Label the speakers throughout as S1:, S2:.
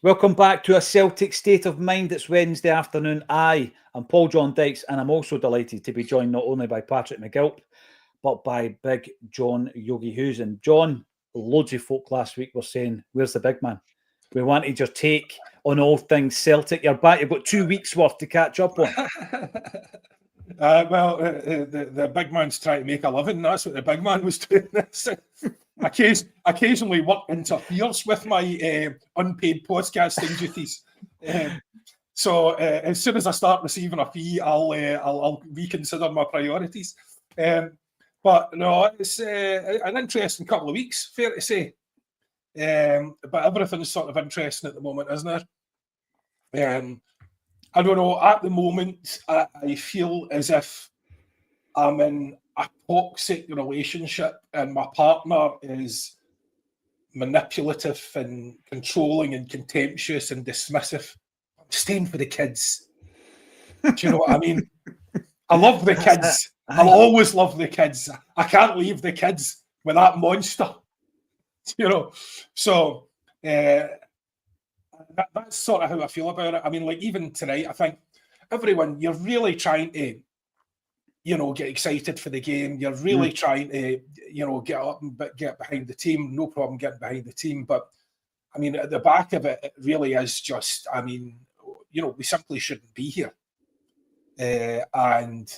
S1: Welcome back to A Celtic State of Mind. It's Wednesday afternoon. I'm Paul John Dykes, and I'm also delighted to be joined not only by Patrick McGilp, but by Big John Yogi Hughes. And John, loads of folk last week were saying, where's the big man? We wanted your take on all things Celtic. You're back. You've got 2 weeks worth to catch up on.
S2: The big man's trying to make a living. That's what the big man was doing. Occasionally work interferes with my unpaid podcasting duties. So as soon as I start receiving a fee, I'll reconsider my priorities. But no, it's an interesting couple of weeks, fair to say. But everything's sort of interesting at the moment, isn't it? I don't know. At the moment, I feel as if I'm in a toxic relationship and my partner is manipulative and controlling and contemptuous and dismissive. I'm staying for the kids. Do you know what I mean? I love the kids. I'll always love the kids. I can't leave the kids with that monster. So that's sort of how I feel about it. I mean, like even tonight, I think everyone, you're really trying to, get excited for the game. You're really trying to, get up and get behind the team. No problem getting behind the team. But I mean, at the back of it, it really is just, I mean, we simply shouldn't be here. And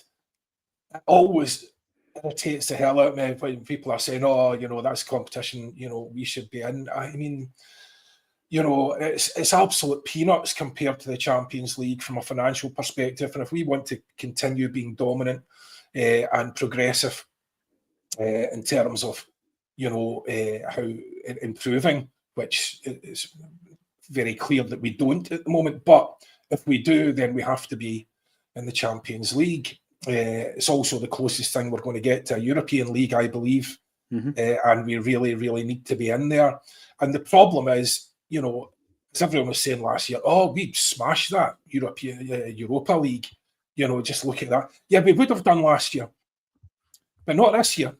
S2: it always irritates the hell out of me when people are saying, oh, that's competition, we should be in. I mean, it's absolute peanuts compared to the Champions League from a financial perspective. And if we want to continue being dominant and progressive in terms of, how improving, which is very clear that we don't at the moment. But if we do, then we have to be in the Champions League. It's also the closest thing we're going to get to a European League, I believe. And we really, really need to be in there. And the problem is, as everyone was saying last year, oh, we'd smash that Europa League. Just look at that. Yeah, we would have done last year, but not this year.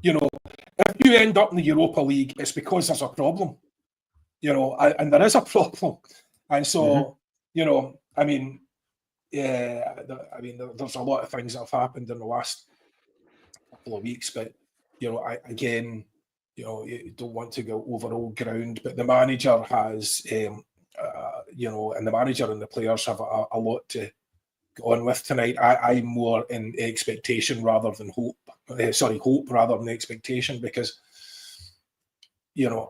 S2: If you end up in the Europa League, it's because there's a problem. And there is a problem. And so, I mean, there's a lot of things that have happened in the last couple of weeks, but you don't want to go over old ground, but the manager has, and the manager and the players have a lot to go on with tonight. I'm more in expectation rather than hope. Hope rather than expectation, because,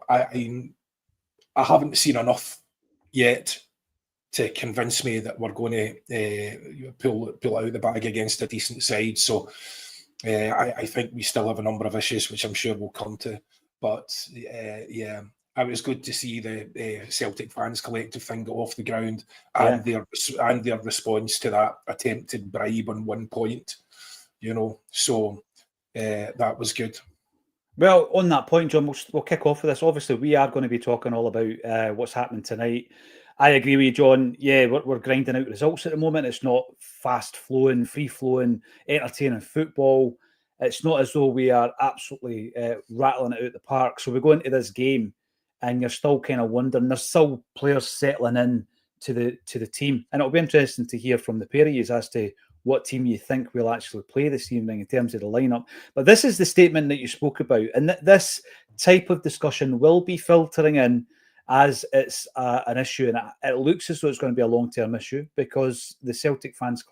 S2: I haven't seen enough yet to convince me that we're going to pull out the bag against a decent side. So I think we still have a number of issues, which I'm sure we'll come to. But it was good to see the Celtic fans collective thing go off the ground and their response to that attempted bribe on 1 point. So that was good.
S1: Well, on that point, John, we'll kick off with this. Obviously, we are going to be talking all about what's happening tonight. I agree with you, John. Yeah, we're grinding out results at the moment. It's not fast-flowing, free-flowing, entertaining football. It's not as though we are absolutely rattling it out the park. So we go into this game and you're still kind of wondering. There's still players settling in to the team. And it'll be interesting to hear from the pair of you as to what team you think will actually play this evening in terms of the lineup. But this is the statement that you spoke about. And this type of discussion will be filtering in as it's an issue. And it looks as though it's going to be a long-term issue, because the Celtic fans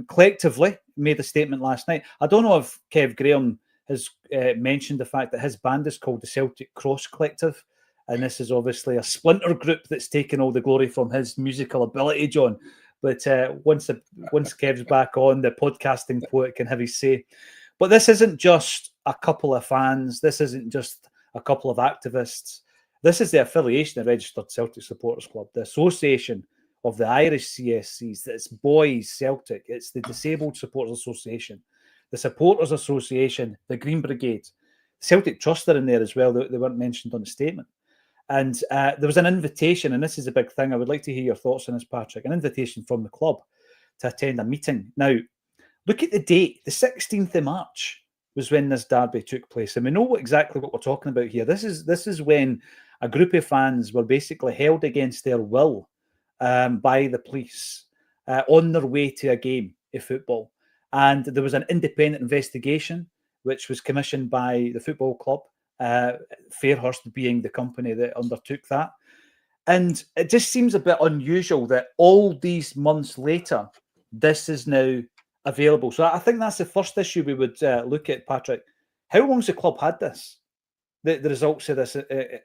S1: collectively made a statement last night. I don't know if Kev Graham has mentioned the fact that his band is called the Celtic Cross Collective, and this is obviously a splinter group that's taken all the glory from his musical ability, John. But once Kev's back on, the podcasting poet can have his say. But this isn't just a couple of fans. This isn't just a couple of activists. This is the affiliation of Registered Celtic Supporters Club, the association of the Irish CSCs. It's Bhoys Celtic. It's the Disabled Supporters Association, the Supporters Association, the Green Brigade. Celtic Trust are in there as well. They weren't mentioned on the statement. And there was an invitation, and this is a big thing. I would like to hear your thoughts on this, Patrick. An invitation from the club to attend a meeting. Now, look at the date. The 16th of March was when this derby took place. And we know exactly what we're talking about here. This is when a group of fans were basically held against their will by the police on their way to a game of football. And there was an independent investigation which was commissioned by the football club, Fairhurst being the company that undertook that. And it just seems a bit unusual that all these months later, this is now available. So I think that's the first issue we would look at, Patrick. How long's the club had this? The results of this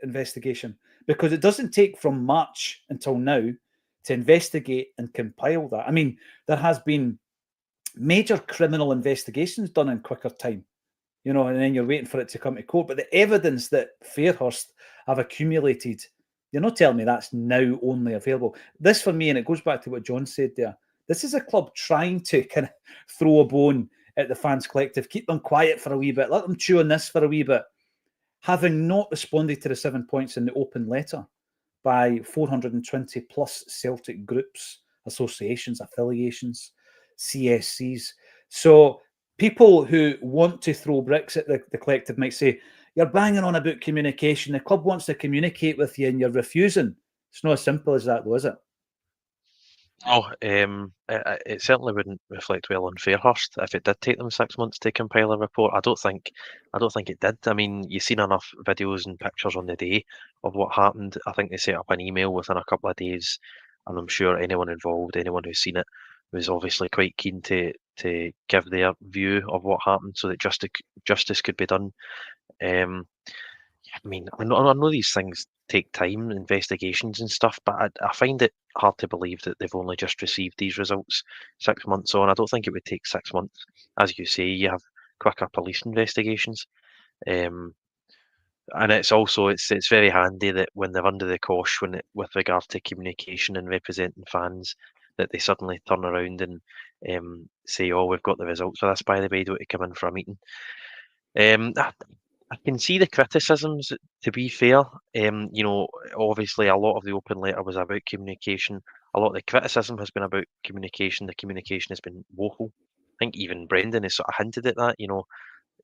S1: investigation? Because it doesn't take from March until now to investigate and compile that. I mean, there has been major criminal investigations done in quicker time, you know, and then you're waiting for it to come to court. But the evidence that Fairhurst have accumulated, you're not telling me that's now only available. This for me, and it goes back to what John said there, this is a club trying to kind of throw a bone at the fans collective, keep them quiet for a wee bit, let them chew on this for a wee bit, having not responded to the 7 points in the open letter by 420 plus Celtic groups, associations, affiliations, CSCs. So people who want to throw bricks at the collective might say, you're banging on about communication. The club wants to communicate with you and you're refusing. It's not as simple as that, though, is it?
S3: Oh, it certainly wouldn't reflect well on Fairhurst if it did take them 6 months to compile a report. I don't think it did. I mean, you've seen enough videos and pictures on the day of what happened. I think they set up an email within a couple of days, and I'm sure anyone involved, anyone who's seen it, was obviously quite keen to give their view of what happened so that justice could be done. I mean, I know these things take time, investigations and stuff, but I find it hard to believe that they've only just received these results 6 months on. I don't think it would take 6 months. As you say, you have quicker police investigations. And it's very handy that when they're under the cosh with regard to communication and representing fans, that they suddenly turn around and say, "Oh, we've got the results for this, by the way, don't you come in for a meeting?" I can see the criticisms, to be fair. Obviously a lot of the open letter was about communication. A lot of the criticism has been about communication. The communication has been woeful. I think even Brendan has sort of hinted at that.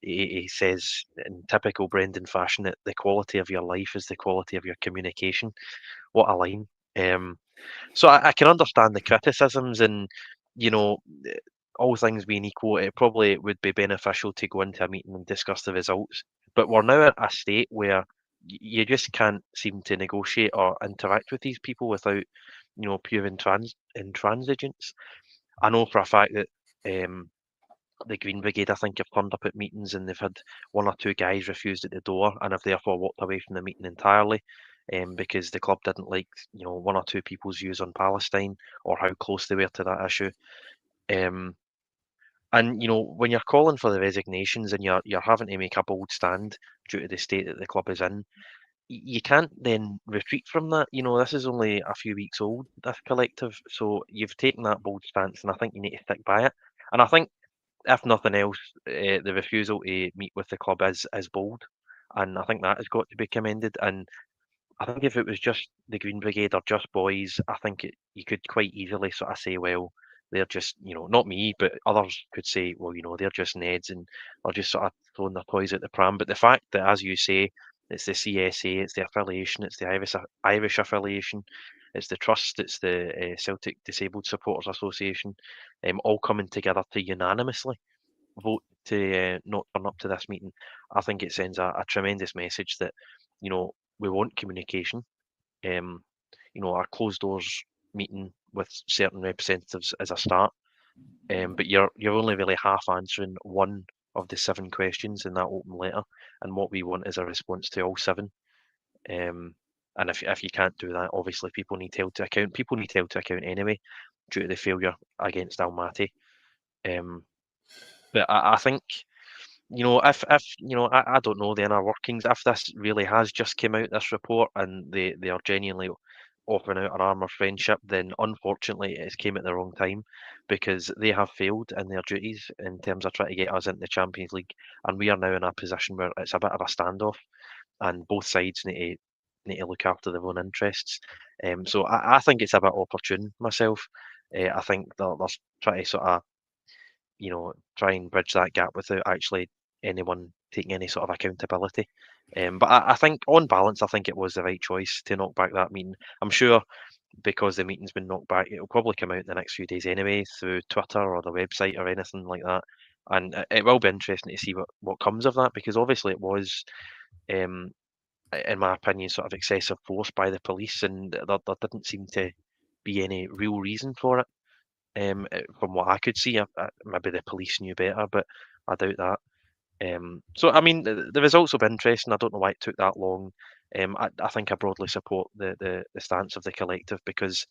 S3: He says in typical Brendan fashion that the quality of your life is the quality of your communication. What a line. So I can understand the criticisms and, all things being equal, it probably would be beneficial to go into a meeting and discuss the results. But we're now at a state where you just can't seem to negotiate or interact with these people without, pure intransigence. I know for a fact that the Green Brigade, I think, have turned up at meetings and they've had one or two guys refused at the door and have therefore walked away from the meeting entirely because the club didn't like, one or two people's views on Palestine or how close they were to that issue. And when you're calling for the resignations and you're having to make a bold stand due to the state that the club is in, you can't then retreat from that. This is only a few weeks old, this collective, so you've taken that bold stance, and I think you need to stick by it. And I think, if nothing else, the refusal to meet with the club is bold, and I think that has got to be commended. And I think if it was just the Green Brigade or just Boys, I think you could quite easily sort of say, well, they're just, not me, but others could say, well, they're just Neds and they're just sort of throwing their toys at the pram. But the fact that, as you say, it's the CSA, it's the affiliation, it's the Irish affiliation, it's the trust, it's the Celtic Disabled Supporters Association, all coming together to unanimously vote to not turn up to this meeting. I think it sends a tremendous message that, we want communication. A closed doors meeting with certain representatives is a start. But you're only really half answering one of the 7 questions in that open letter, and what we want is a response to all 7. And if you can't do that, obviously people need held to account. People need held to account anyway, due to the failure against Almaty. But I think, if I don't know the inner workings, if this really has just come out, this report, and they are genuinely offering out an arm of friendship, then unfortunately it's came at the wrong time, because they have failed in their duties in terms of trying to get us into the Champions League, and we are now in a position where it's a bit of a standoff, and both sides need to look after their own interests. So I think it's a bit opportune myself. I think they're trying to sort of, try and bridge that gap without actually anyone taking any sort of accountability. But I think, on balance, I think it was the right choice to knock back that meeting. I'm sure because the meeting's been knocked back, it'll probably come out in the next few days anyway through Twitter or the website or anything like that. And it will be interesting to see what comes of that, because obviously it was, in my opinion, sort of excessive force by the police, and there didn't seem to be any real reason for it. From what I could see, maybe the police knew better, but I doubt that. So, I mean, the results will be interesting. I don't know why it took that long. I think I broadly support the stance of the collective, because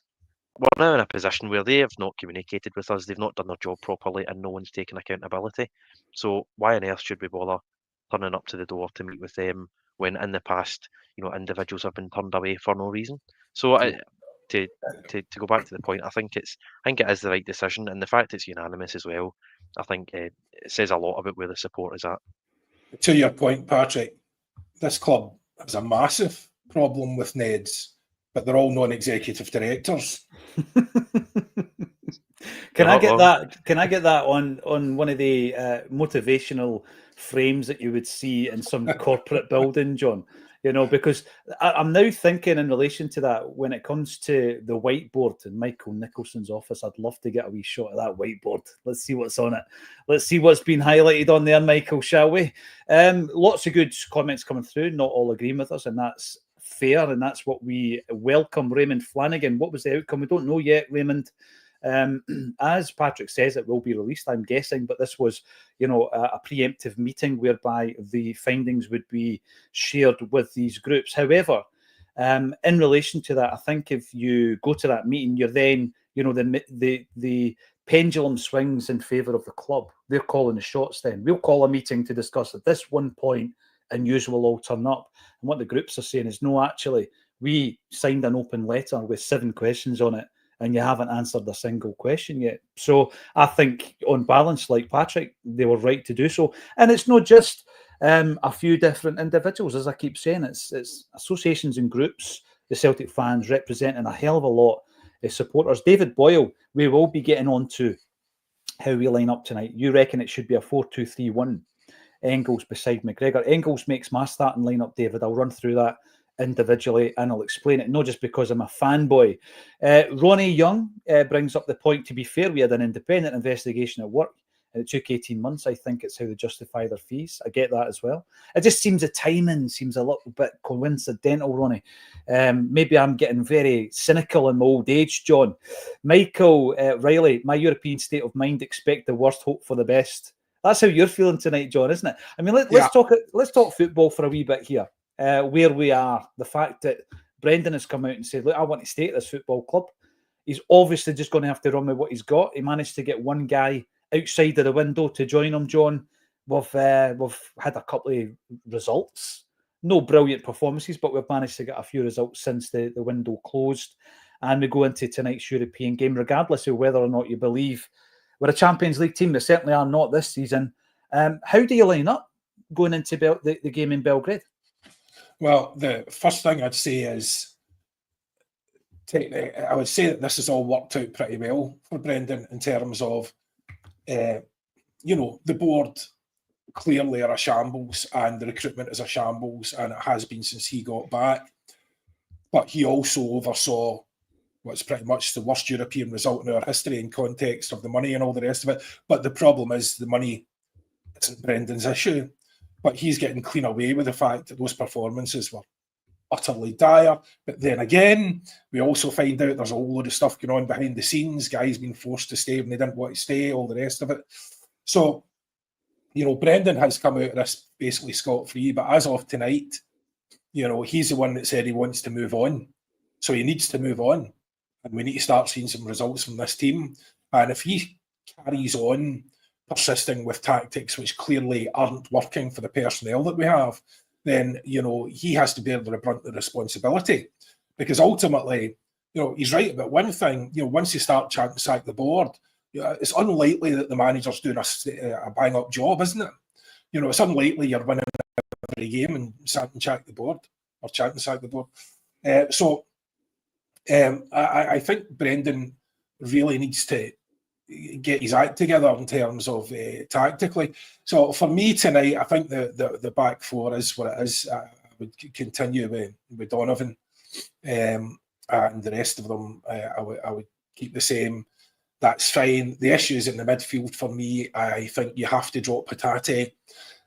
S3: we're now in a position where they have not communicated with us, they've not done their job properly, and no one's taken accountability. So why on earth should we bother turning up to the door to meet with them when in the past, individuals have been turned away for no reason? So to go back to the point, I think it is the right decision, and the fact it's unanimous as well, I think it says a lot about where the support is at.
S2: To your point, Patrick, this club has a massive problem with Neds, but they're all non-executive directors.
S1: Can I get that? Can I get that on one of the motivational frames that you would see in some corporate building, John? Because I'm now thinking in relation to that, when it comes to the whiteboard in Michael Nicholson's office, I'd love to get a wee shot of that whiteboard. Let's see what's on it. Let's see what's been highlighted on there, Michael, shall we? Lots of good comments coming through, not all agreeing with us, and that's fair, and that's what we welcome. Raymond Flanagan, what was the outcome? We don't know yet, Raymond. As Patrick says, it will be released, I'm guessing, but this was, a preemptive meeting whereby the findings would be shared with these groups. However, in relation to that, I think if you go to that meeting, you're then, the pendulum swings in favour of the club. They're calling the shots then. We'll call a meeting to discuss at this one point, and you will all turn up. And what the groups are saying is, no, actually, we signed an open letter with 7 questions on it, and you haven't answered a single question yet. So I think, on balance, like Patrick, they were right to do so. And it's not just a few different individuals, as I keep saying. It's associations and groups, the Celtic fans representing a hell of a lot of supporters. David Boyle, we will be getting on to how we line up tonight. You reckon it should be a 4-2-3-1. Engels beside McGregor. Engels makes my starting lineup, David. I'll run through that individually and I'll explain it, not just because I'm a fanboy. Ronnie Young brings up the point, to be fair, we had an independent investigation at work and it took 18 months. I think it's how they justify their fees. I get that as well. It just seems the timing seems a little bit coincidental, Ronnie. Maybe I'm getting very cynical in my old age, John. Michael Riley, my European state of mind, expect the worst, hope for the best. That's how you're feeling tonight, John, isn't it? I mean, let's talk football for a wee bit here. Where we are, the fact that Brendan has come out and said, look, I want to stay at this football club. He's obviously just going to have to run with what he's got. He managed to get one guy outside of the window to join him, John. We've had a couple of results. No brilliant performances, but we've managed to get a few results since the window closed. And we go into tonight's European game, regardless of whether or not you believe we're a Champions League team. They certainly are not this season. How do you line up going into the game in Belgrade?
S2: Well, the first thing I'd say is, I would say that this has all worked out pretty well for Brendan in terms of, the board clearly are a shambles and the recruitment is a shambles, and it has been since he got back. But he also oversaw what's pretty much the worst European result in our history in context of the money and all the rest of it. But the problem is the money isn't Brendan's issue. But he's getting clean away with the fact that those performances were utterly dire. But then again, we also find out there's a whole load of stuff going on behind the scenes, guys being forced to stay when they didn't want to stay, all the rest of it. So, Brendan has come out of this basically scot-free, but as of tonight, he's the one that said he wants to move on. So he needs to move on. And we need to start seeing some results from this team. And if he carries on persisting with tactics which clearly aren't working for the personnel that we have, then, he has to bear the brunt of the responsibility. Because ultimately, he's right about one thing. Once you start chanting sack the board, it's unlikely that the manager's doing a bang-up job, isn't it? It's unlikely you're winning every game and chanting sack the board. I think Brendan really needs to get his act together in terms of tactically. So for me tonight, I think the back four is what it is. I would continue with Donovan, and the rest of them I would keep the same. That's fine. The issues in the midfield for me, I think you have to drop Hatate.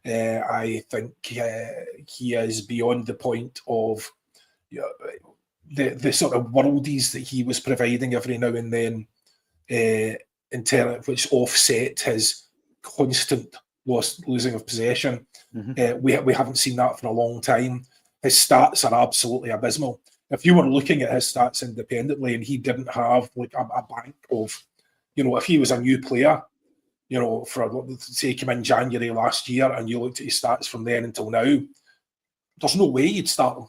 S2: I think he is beyond the point of the sort of worldies that he was providing every now and then, which offset his constant losing of possession. We haven't seen that for a long time. His stats are absolutely abysmal. If you were looking at his stats independently and he didn't have like a bank of, if he was a new player, for say came in January last year and you looked at his stats from then until now, there's no way you'd start him.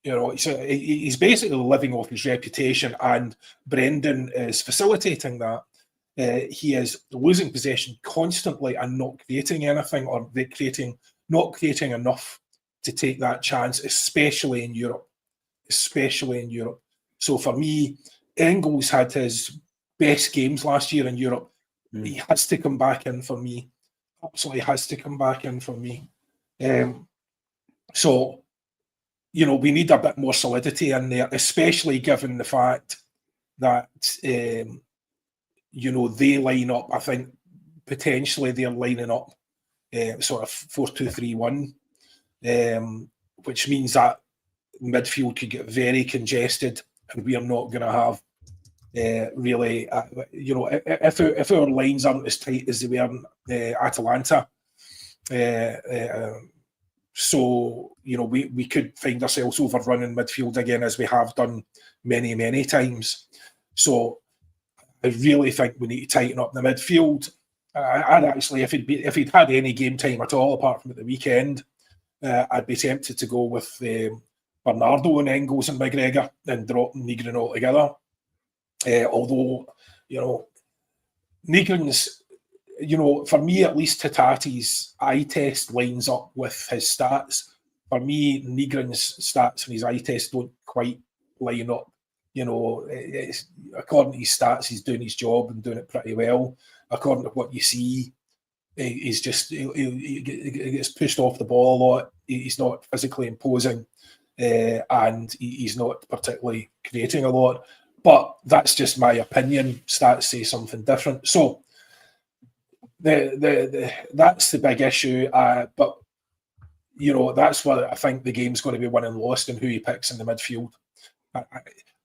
S2: He's basically living off his reputation, and Brendan is facilitating that. He is losing possession constantly and not creating anything, or not creating enough to take that chance, especially in Europe. So for me, Engels had his best games last year in Europe. He has to come back in for me. Absolutely has to come back in for me. So, we need a bit more solidity in there, especially given the fact that, they line up. I think potentially they're lining up sort of 4-2-3-1, which means that midfield could get very congested, and we are not going to have really, if our lines aren't as tight as they were in Atalanta, so we could find ourselves overrunning midfield again, as we have done many, many times. So I really think we need to tighten up the midfield. And actually, if he'd had any game time at all, apart from at the weekend, I'd be tempted to go with Bernardo and Engels and McGregor and drop Nygren altogether. Although, Nygren's, for me at least, Hatate's eye test lines up with his stats. For me, Nygren's stats and his eye test don't quite line up. According to his stats, he's doing his job and doing it pretty well. According to what you see, he gets pushed off the ball a lot. He's not physically imposing, and he's not particularly creating a lot. But that's just my opinion. Stats say something different. So that's the big issue. But that's what I think the game's going to be won and lost, and who he picks in the midfield.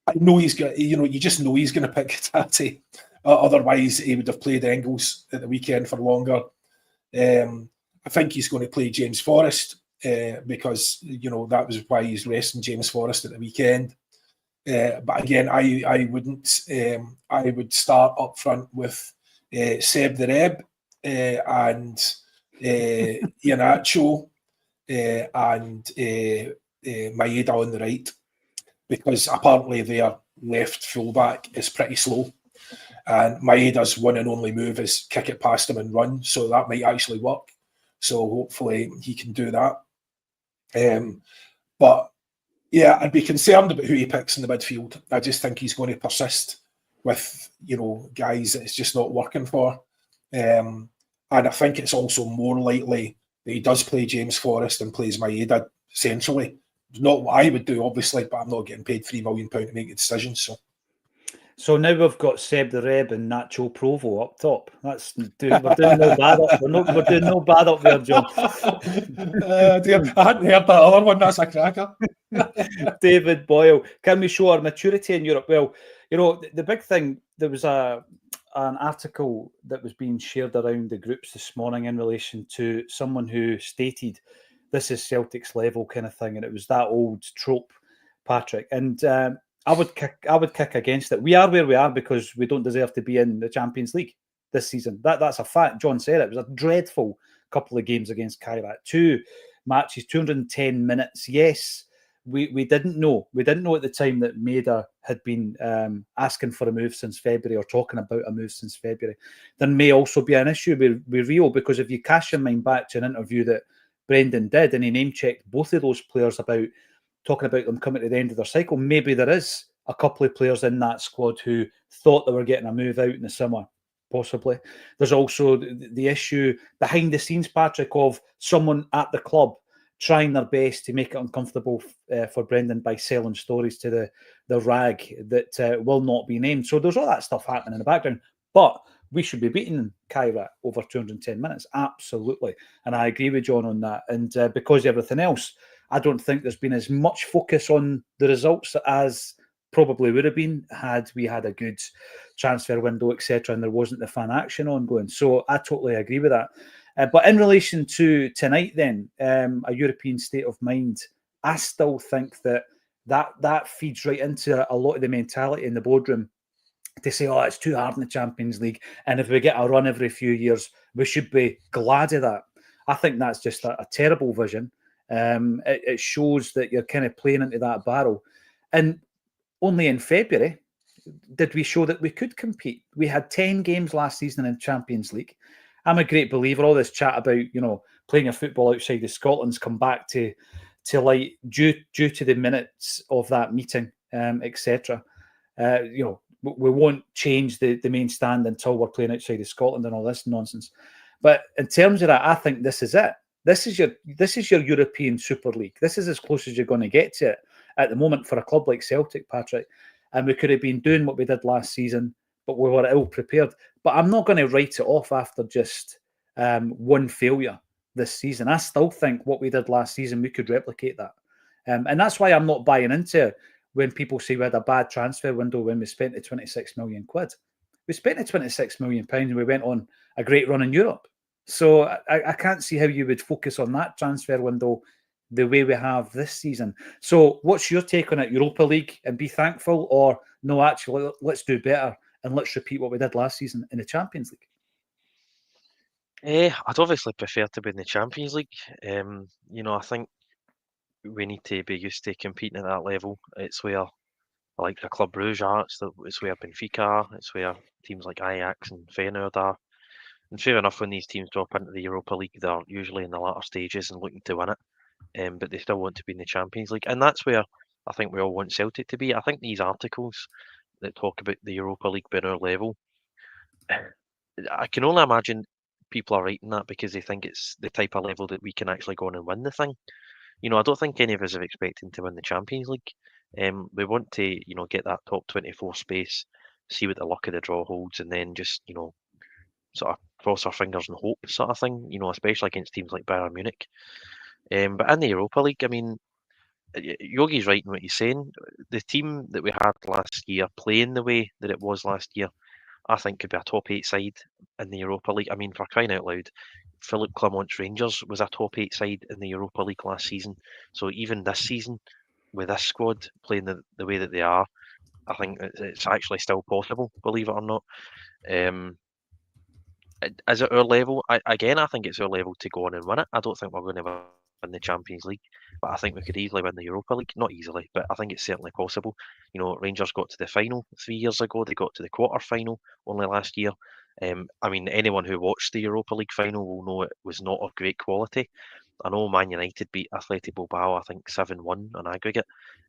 S2: I know he's got. You just know he's going to pick Hatate. Otherwise, he would have played Engels at the weekend for longer. I think he's going to play James Forrest because that was why he's resting James Forrest at the weekend. But again, I wouldn't. I would start up front with Seb the Reb and Iheanacho and Maeda on the right, because apparently their left fullback is pretty slow, and Maeda's one and only move is kick it past him and run, so that might actually work. So hopefully he can do that. But yeah, I'd be concerned about who he picks in the midfield. I just think he's going to persist with, guys that it's just not working for. And I think it's also more likely that he does play James Forrest and plays Maeda centrally. Not what I would do, obviously, but I'm not getting paid £3 million to make a decision.
S1: So now we've got Seb the Reb and Nacho Provo up top. We're doing no bad up. We're doing no bad up there, John.
S2: Dear, I hadn't heard that other one. That's a cracker.
S1: David Boyle, can we show our maturity in Europe? Well, the big thing, there was an article that was being shared around the groups this morning in relation to someone who stated this is Celtic's level kind of thing, and it was that old trope, Patrick. And I would kick against it. We are where we are because we don't deserve to be in the Champions League this season. That's a fact. John said it. It was a dreadful couple of games against Kairat. 2 matches, 210 minutes. Yes, we didn't know. We didn't know at the time that Maeda had been asking for a move since February, or talking about a move since February. There may also be an issue with Rio, because if you cast your mind back to an interview that Brendan did, and he name-checked both of those players about talking about them coming to the end of their cycle, maybe there is a couple of players in that squad who thought they were getting a move out in the summer possibly. There's also the issue behind the scenes, Patrick, of someone at the club trying their best to make it uncomfortable for Brendan by selling stories to the rag that will not be named. So there's all that stuff happening in the background. But we should be beating Kyra over 210 minutes. Absolutely. And I agree with John on that. And because of everything else, I don't think there's been as much focus on the results as probably would have been had we had a good transfer window, etc., and there wasn't the fan action ongoing. So I totally agree with that. But in relation to tonight, then, a European state of mind, I still think that feeds right into a lot of the mentality in the boardroom to say, oh, it's too hard in the Champions League, and if we get a run every few years, we should be glad of that. I think that's just a terrible vision. It shows that you're kind of playing into that barrel. And only in February did we show that we could compete. We had 10 games last season in Champions League. I'm a great believer. All this chat about, playing a football outside of Scotland's come back to light due to the minutes of that meeting, etc. We won't change the main stand until we're playing outside of Scotland and all this nonsense. But in terms of that, I think this is it. This is your European Super League. This is as close as you're going to get to it at the moment for a club like Celtic, Patrick. And we could have been doing what we did last season, but we were ill prepared. But I'm not going to write it off after just one failure this season. I still think what we did last season, we could replicate that. And that's why I'm not buying into it when people say we had a bad transfer window when we spent the 26 million quid. We spent the 26 million pounds and we went on a great run in Europe. So I can't see how you would focus on that transfer window the way we have this season. So what's your take on it? Europa League and be thankful, or no, actually, let's do better and let's repeat what we did last season in the Champions League?
S3: I'd obviously prefer to be in the Champions League. I think we need to be used to competing at that level. It's where like the Club Brugge are, it's where Benfica are, it's where teams like Ajax and Feyenoord are. And fair enough, when these teams drop into the Europa League, they're usually in the latter stages and looking to win it. But they still want to be in the Champions League. And that's where I think we all want Celtic to be. I think these articles that talk about the Europa League being our level, I can only imagine people are writing that because they think it's the type of level that we can actually go on and win the thing. I don't think any of us are expecting to win the Champions League. We want to, get that top 24 space, see what the luck of the draw holds, and then just, sort of cross our fingers and hope sort of thing, especially against teams like Bayern Munich. But in the Europa League, I mean, Yogi's right in what he's saying. The team that we had last year playing the way that it was last year, I think could be a top 8 side in the Europa League. I mean, for crying out loud, Philip Clement's Rangers was a top 8 side in the Europa League last season. So even this season, with this squad playing the way that they are, I think it's actually still possible, believe it or not. Is it our level? I think it's our level to go on and win it. I don't think we're going to win the Champions League, but I think we could easily win the Europa League. Not easily, but I think it's certainly possible. Rangers got to the final 3 years ago. They got to the quarter final only last year. I mean, anyone who watched the Europa League final will know it was not of great quality. I know Man United beat Athletic Bilbao, I think 7-1 on aggregate.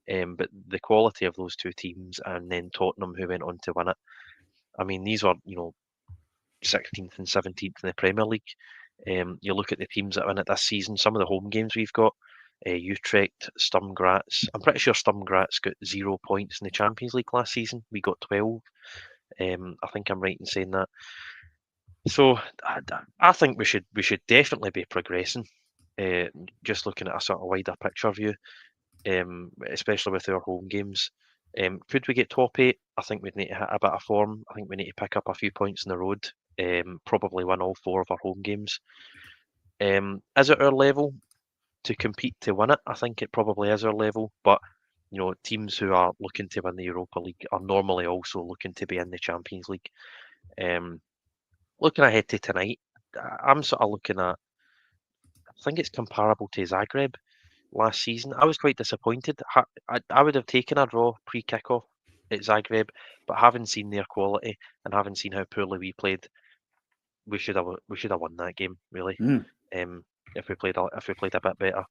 S3: But the quality of those two teams, and then Tottenham, who went on to win it. I mean, these were 16th and 17th in the Premier League. You look at the teams that win it this season, some of the home games we've got, Utrecht, Sturm Graz. I'm pretty sure Sturm Graz got 0 points in the Champions League last season. We got 12. I think I'm right in saying that. So I think we should definitely be progressing. Just looking at a sort of wider picture view, especially with our home games. Could we get top 8? I think we'd need to hit a bit of form. I think we need to pick up a few points in the road. Probably win all 4 of our home games. Is it our level to compete to win it? I think it probably is our level, but teams who are looking to win the Europa League are normally also looking to be in the Champions League. Looking ahead to tonight, I'm sort of looking at, I think it's comparable to Zagreb last season. I was quite disappointed. I would have taken a draw pre-kickoff at Zagreb, but having seen their quality and having seen how poorly we played, we should have won that game really. If we played a bit better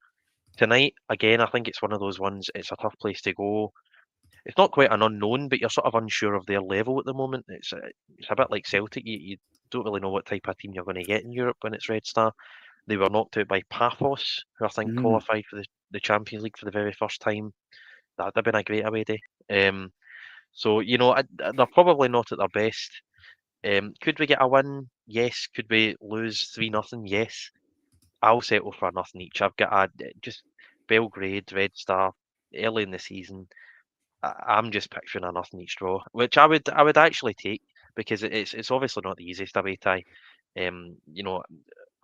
S3: tonight. Again, I think it's one of those ones. It's a tough place to go. it's not quite an unknown, but you're sort of unsure of their level at the moment. It's a bit like Celtic. You don't really know what type of team you're going to get in Europe when it's Red Star. They were knocked out by Paphos, who I think qualified for the Champions League for the very first time. That'd have been a great away day. So, they're probably not at their best. Could we get a win? Yes. Could we lose 3-0? Yes. I'll settle for a nothing each. I've got just Belgrade, Red Star, early in the season. I'm just picturing a nothing each draw, which I would actually take, because it's obviously not the easiest away tie.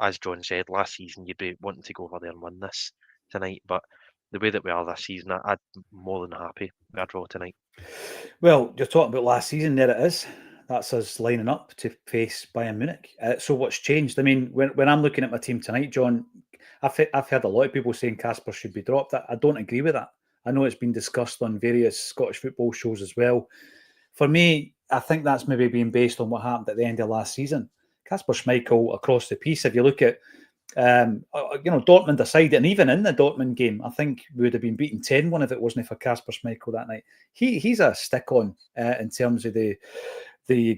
S3: As John said, last season you'd be wanting to go over there and win this tonight, but the way that we are this season, I'd more than happy with a draw tonight.
S1: Well, you're talking about last season. There it is. That's us lining up to face Bayern Munich. So what's changed? I mean, when I'm looking at my team tonight, John, I've heard a lot of people saying Casper should be dropped. I don't agree with that. I know it's been discussed on various Scottish football shows as well. For me, I think that's maybe being based on what happened at the end of last season. Kasper Schmeichel across the piece. If you look at, Dortmund aside, and even in the Dortmund game, I think we would have been beaten 10-1 if it wasn't for Kasper Schmeichel that night. He's a stick-on in terms of the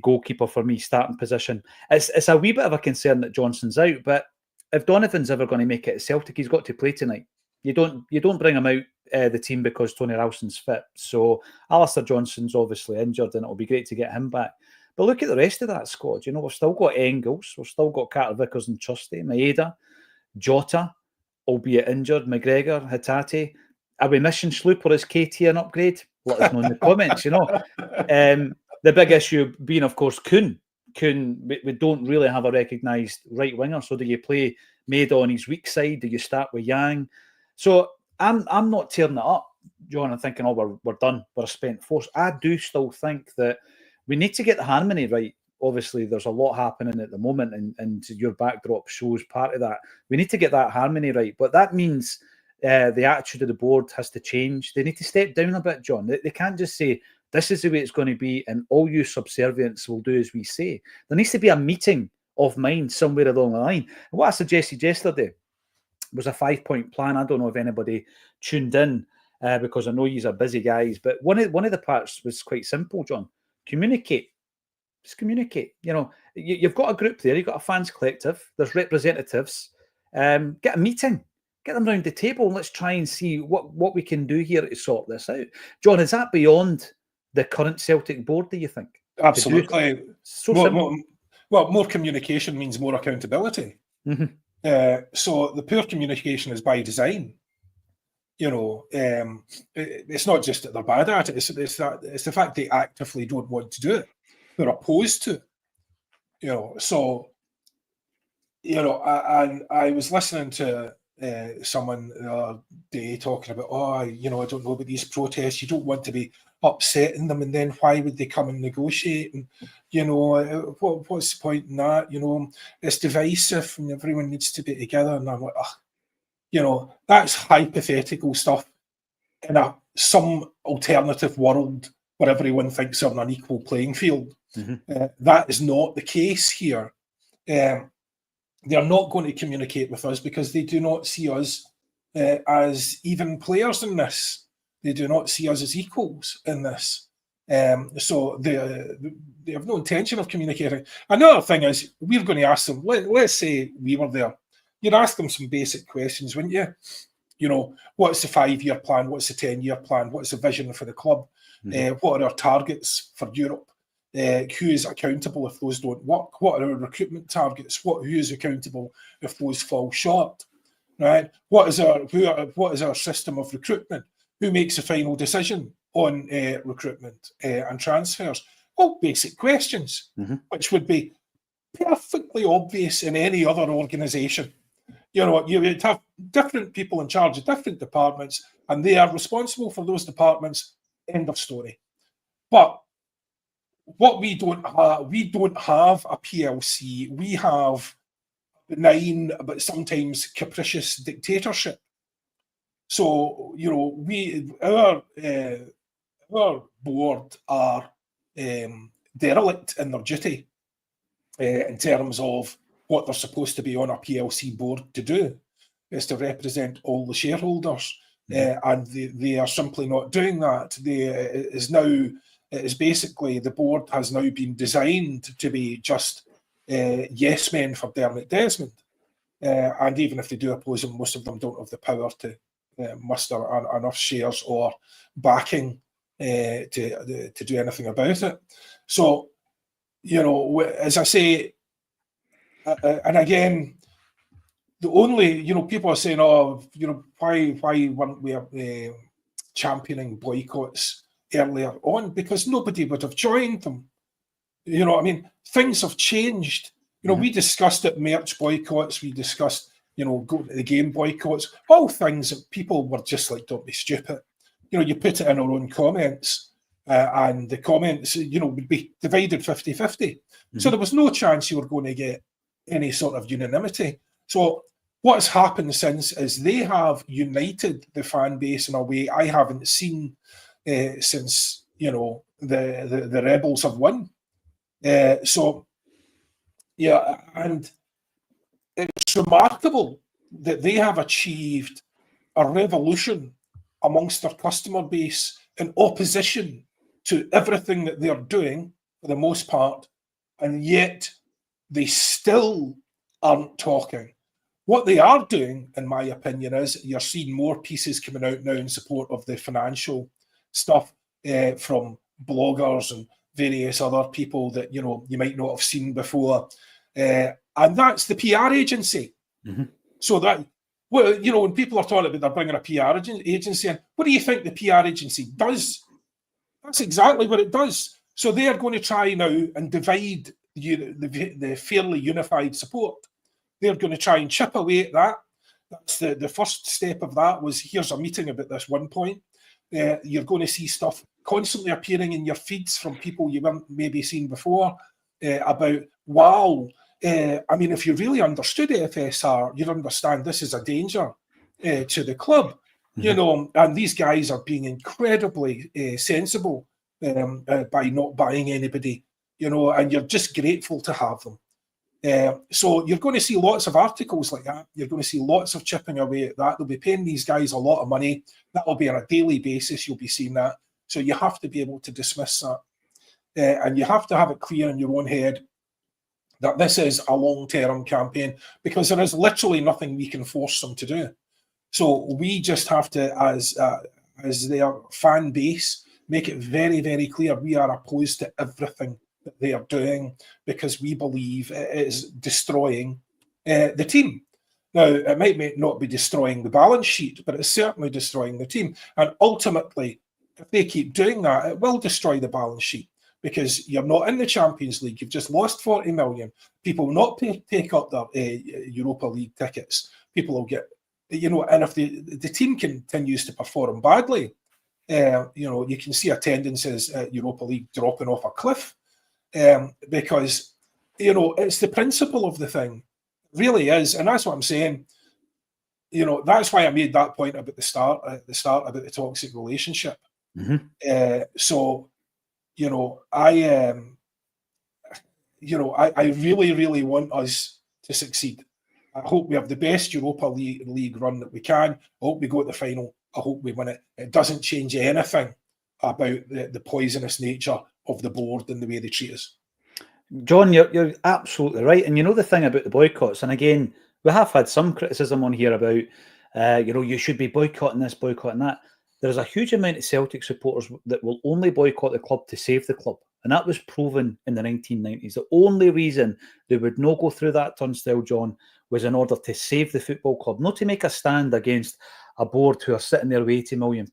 S1: goalkeeper for me, starting position. It's a wee bit of a concern that Johnson's out, but if Donovan's ever going to make it at Celtic, he's got to play tonight. You don't bring him out the team because Tony Ralston's fit. So Alistair Johnson's obviously injured, and it'll be great to get him back. But look at the rest of that squad. We've still got Engels, we've still got Carter Vickers and Trusty, Maeda, Jota, albeit injured, McGregor, Hatate. Are we missing Sloop, or is KT an upgrade? Let us know in the comments. The big issue being, of course, Kuhn. We don't really have a recognised right winger. So do you play Maeda on his weak side? Do you start with Yang? So I'm not tearing it up, John, and thinking, we're done, we're a spent force. I do still think that we need to get the harmony right. Obviously, there's a lot happening at the moment, and your backdrop shows part of that. We need to get that harmony right, but that means the attitude of the board has to change. They need to step down a bit, John. They can't just say, this is the way it's going to be, and all you subservients will do as we say. There needs to be a meeting of minds somewhere along the line. And what I suggested yesterday was a 5-point plan. I don't know if anybody tuned in because I know you are busy guys, but one of the parts was quite simple, John. Communicate. Just communicate. You've got a group there. You've got a fans collective. There's representatives. Get a meeting. Get them round the table and let's try and see what we can do here to sort this out. John, is that beyond the current Celtic board, do you think?
S2: Absolutely.
S1: So
S2: more communication means more accountability.
S1: Mm-hmm.
S2: So the poor communication is by design. It's not just that they're bad at it. It's the fact they actively don't want to do it. They're opposed to it. I was listening to someone the other day talking about, I don't know about these protests. You don't want to be upsetting them, and then why would they come and negotiate? And what's the point in that? It's divisive, and everyone needs to be together. And I'm like, that's hypothetical stuff in some alternative world where everyone thinks they're on an equal playing field. Mm-hmm. That is not the case here. They're not going to communicate with us because they do not see us as even players in this. They do not see us as equals in this. So they have no intention of communicating. Another thing is, we're going to ask them, let's say we were there, you'd ask them some basic questions, wouldn't you? What's the 5-year plan? What's the 10-year plan? What's the vision for the club? Mm-hmm. What are our targets for Europe? Who is accountable if those don't work? What are our recruitment targets? Who is accountable if those fall short? Right? What is our system of recruitment? Who makes the final decision on recruitment and transfers? All basic questions, mm-hmm. which would be perfectly obvious in any other organisation. You would have different people in charge of different departments, and they are responsible for those departments. End of story. But what we don't have a PLC. We have benign but sometimes capricious dictatorship. So our board are derelict in their duty in terms of what they're supposed to be on a PLC board to do, is to represent all the shareholders. and they are simply not doing that. It is basically, the board has now been designed to be just yes men for Dermot Desmond. And even if they do oppose him, most of them don't have the power to muster enough shares or backing to do anything about it. So, as I say, and again, the only, people are saying, why weren't we championing boycotts earlier on? Because nobody would have joined them. Things have changed. We discussed it, merch boycotts, we discussed, go to the game boycotts, all things that people were just like, don't be stupid. You put it in our own comments, and the comments, would be divided 50-50. So there was no chance you were going to get any sort of unanimity. So what has happened since is they have united the fan base in a way I haven't seen since, the rebels have won. Yeah, and it's remarkable that they have achieved a revolution amongst their customer base in opposition to everything that they're doing for the most part, and yet they still aren't talking. What they are doing, in my opinion, is you're seeing more pieces coming out now in support of the financial stuff from bloggers and various other people that you might not have seen before, and that's the PR agency. So that, when people are talking about they're bringing a PR agency in, what do you think the PR agency does? That's exactly what it does. So they are going to try now and divide the fairly unified support. They're going to try and chip away at that. That's the first step of that was, here's a meeting about this one point. You're going to see stuff constantly appearing in your feeds from people you weren't maybe seen before about, wow, if you really understood FSR, you'd understand this is a danger to the club, and these guys are being incredibly sensible by not buying anybody, and you're just grateful to have them. So you're going to see lots of articles like that. You're going to see lots of chipping away at that. They'll be paying these guys a lot of money. That will be on a daily basis. You'll be seeing that. So you have to be able to dismiss that. And you have to have it clear in your own head that this is a long-term campaign, because there is literally nothing we can force them to do. So we just have to, as their fan base, make it very, very clear we are opposed to everything that they are doing, because we believe it is destroying the team. Now, it might not be destroying the balance sheet, but it's certainly destroying the team. And ultimately, if they keep doing that, it will destroy the balance sheet, because you're not in the Champions League. You've just lost 40 million. People will not take up their Europa League tickets. People will get, and if the team continues to perform badly, you can see attendances at Europa League dropping off a cliff. Because it's the principle of the thing, it really is, and that's what I'm saying. That's why I made that point about the start about the toxic relationship. So I really, really want us to succeed. I hope we have the best Europa League run that we can. I hope we go to the final. I hope we win it. It doesn't change anything about the poisonous nature of the board and the way they treat us.
S1: John, you're absolutely right. And the thing about the boycotts, and again, we have had some criticism on here about, you should be boycotting this, boycotting that. There's a huge amount of Celtic supporters that will only boycott the club to save the club. And that was proven in the 1990s. The only reason they would not go through that turnstile, John, was in order to save the football club, not to make a stand against a board who are sitting there with £80 million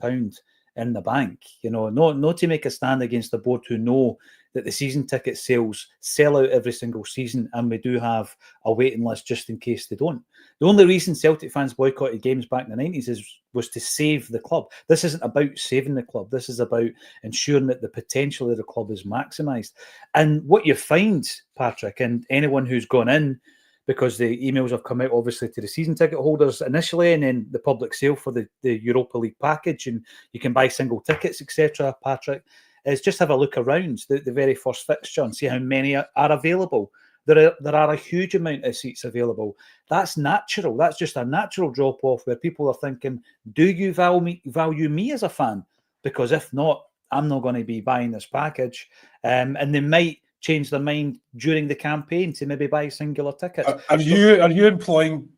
S1: in the bank, not to make a stand against the board who know that the season ticket sales sell out every single season, and we do have a waiting list just in case they don't. The only reason Celtic fans boycotted games back in the 90s was to save the club. This isn't about saving the club. This is about ensuring that the potential of the club is maximised. And what you find, Patrick, and anyone who's gone in, because the emails have come out obviously to the season ticket holders initially, and then the public sale for the Europa League package, and you can buy single tickets, etc., Patrick, is just have a look around the very first fixture and see how many are available. there are a huge amount of seats available. That's natural. That's just a natural drop off where people are thinking, do you value me as a fan? Because if not, I'm not going to be buying this package. And they might change their mind during the campaign to maybe buy singular tickets.
S2: Are you implying,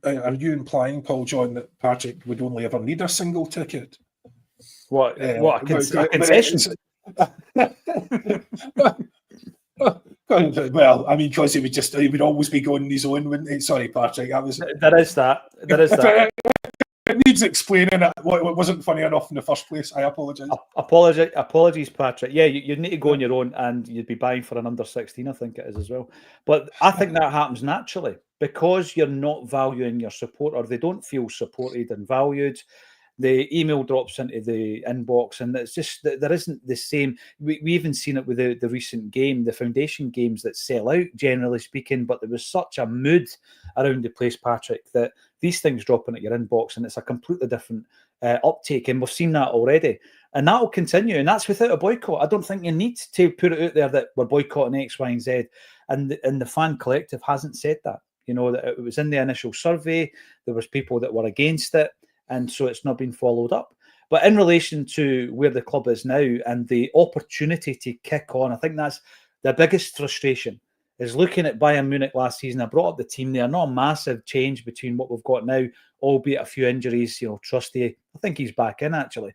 S2: Paul John, that Patrick would only ever need a single ticket?
S1: What a concession?
S2: Well, I mean, because he would always be going his own, wouldn't he? Sorry, Patrick.
S1: There is that.
S2: It needs explaining. It wasn't funny enough in the first place. I apologise.
S1: Apologies, Patrick. Yeah, you'd need to go on your own, and you'd be buying for an under 16, I think it is as well. But I think that happens naturally because you're not valuing your supporter. They don't feel supported and valued. The email drops into the inbox, and it's just that there isn't the same. We even seen it with the recent game, the foundation games that sell out, generally speaking. But there was such a mood around the place, Patrick, that these things drop into your inbox, and it's a completely different uptake. And we've seen that already, and that will continue. And that's without a boycott. I don't think you need to put it out there that we're boycotting X, Y, and Z. And the fan collective hasn't said that. You know, that it was in the initial survey. There was people that were against it. And so it's not been followed up. But in relation to where the club is now and the opportunity to kick on, I think that's the biggest frustration is looking at Bayern Munich last season. I brought up the team there, not a massive change between what we've got now, albeit a few injuries. You know, Trusty, I think he's back in actually.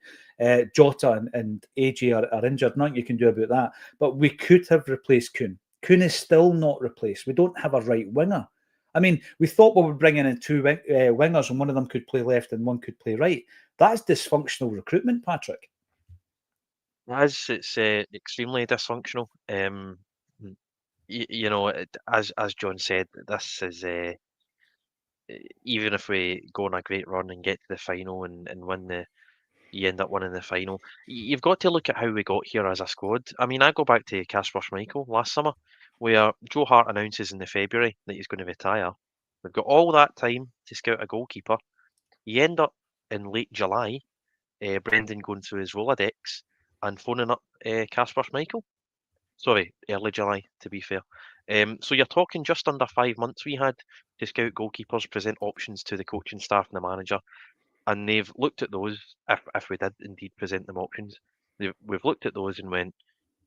S1: Jota and AJ are injured. Nothing you can do about that. But we could have replaced Kuhn. Kuhn is still not replaced. We don't have a right winger. I mean, we thought we were bringing in two wingers and one of them could play left and one could play right. That's dysfunctional recruitment, Patrick.
S3: It's extremely dysfunctional. You know, as John said, this is even if we go on a great run and get to the final and win you end up winning the final. You've got to look at how we got here as a squad. I mean, I go back to Kasper Schmeichel last summer, where Joe Hart announces in the February that he's going to retire. We've got all that time to scout a goalkeeper. You end up in late July, Brendan going through his Rolodex and phoning up Kasper Schmeichel. Sorry, early July, to be fair. So you're talking just under 5 months we had to scout goalkeepers, present options to the coaching staff and the manager. And they've looked at those, if we did indeed present them options, we've looked at those and went,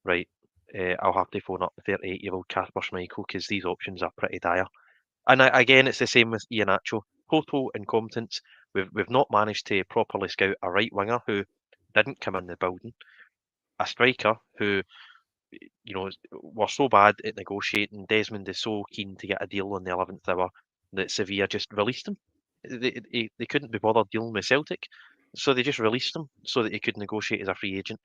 S3: right, I'll have to phone up the 38-year-old Kasper Schmeichel because these options are pretty dire. And again, it's the same with Iheanacho. Total incompetence. We've not managed to properly scout a right winger who didn't come in the building, a striker who, you know, were so bad at negotiating. Desmond is so keen to get a deal on the 11th hour that Sevilla just released him. They couldn't be bothered dealing with Celtic, so they just released him so that he could negotiate as a free agent.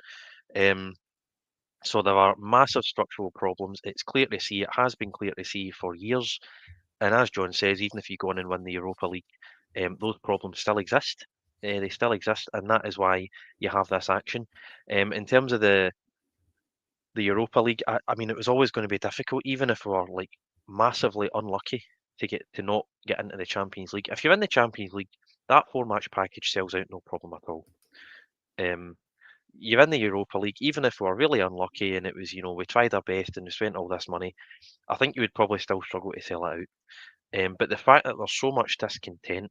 S3: So there are massive structural problems. It's clear to see. It has been clear to see for years. And as John says, even if you go on and win the Europa League, those problems still exist. They still exist, and that is why you have this action. In terms of the Europa League, I mean, it was always going to be difficult, even if we were like massively unlucky to not get into the Champions League. If you're in the Champions League, that 4-match package sells out no problem at all. You're in the Europa League, even if we were really unlucky and it was, you know, we tried our best and we spent all this money, I think you would probably still struggle to sell it out. But the fact that there's so much discontent,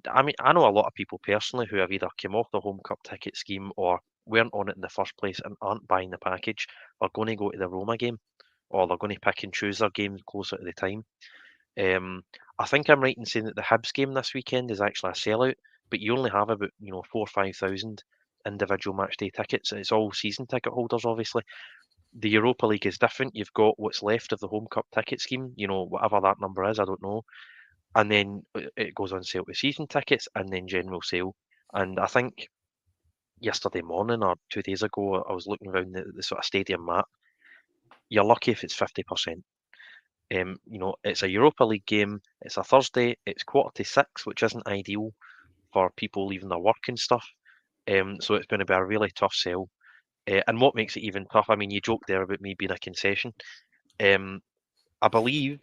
S3: I mean, I know a lot of people personally who have either come off the Home Cup ticket scheme or weren't on it in the first place and aren't buying the package, are going to go to the Roma game, or they're going to pick and choose their games closer to the time. I think I'm right in saying that the Hibs game this weekend is actually a sellout, but you only have about 4,000 or 5,000 individual match day tickets. It's all season ticket holders, obviously. The Europa League is different. You've got what's left of the Home Cup ticket scheme, whatever that number is, I don't know. And then it goes on sale with season tickets and then general sale. And I think yesterday morning or 2 days ago, I was looking around the sort of stadium map. You're lucky if it's 50%. It's a Europa League game. It's a Thursday. It's 5:45, which isn't ideal for people leaving their work and stuff. So it's going to be a really tough sell. And what makes it even tough, I mean, you joked there about me being a concession. I believe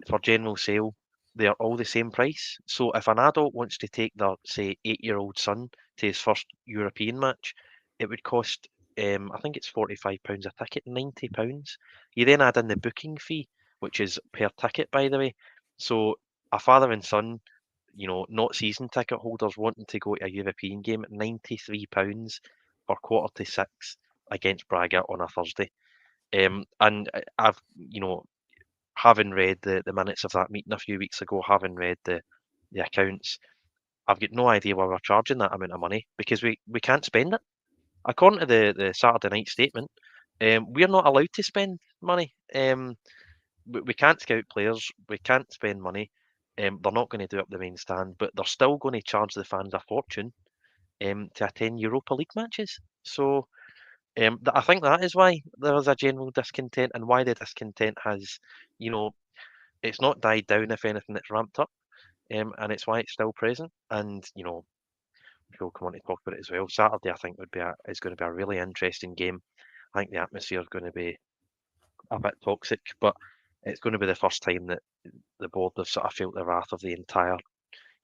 S3: for general sale, they're all the same price. So if an adult wants to take their, say, 8-year-old son to his first European match, it would cost, I think it's £45 a ticket, £90. You then add in the booking fee, which is per ticket, by the way. So a father and son, not season ticket holders wanting to go to a European game at £93 for 5:45 against Braga on a Thursday. And I've, having read the minutes of that meeting a few weeks ago, having read the accounts, I've got no idea why we're charging that amount of money, because we can't spend it. According to the Saturday night statement, we're not allowed to spend money. We can't scout players, we can't spend money. They're not going to do up the main stand, but they're still going to charge the fans a fortune to attend Europa League matches. So I think that is why there is a general discontent, and why the discontent has, it's not died down. If anything, it's ramped up, and it's why it's still present. And we'll come on to talk about it as well. Saturday, I think, is going to be a really interesting game. I think the atmosphere is going to be a bit toxic, but it's going to be the first time that the board have sort of felt the wrath of the entire,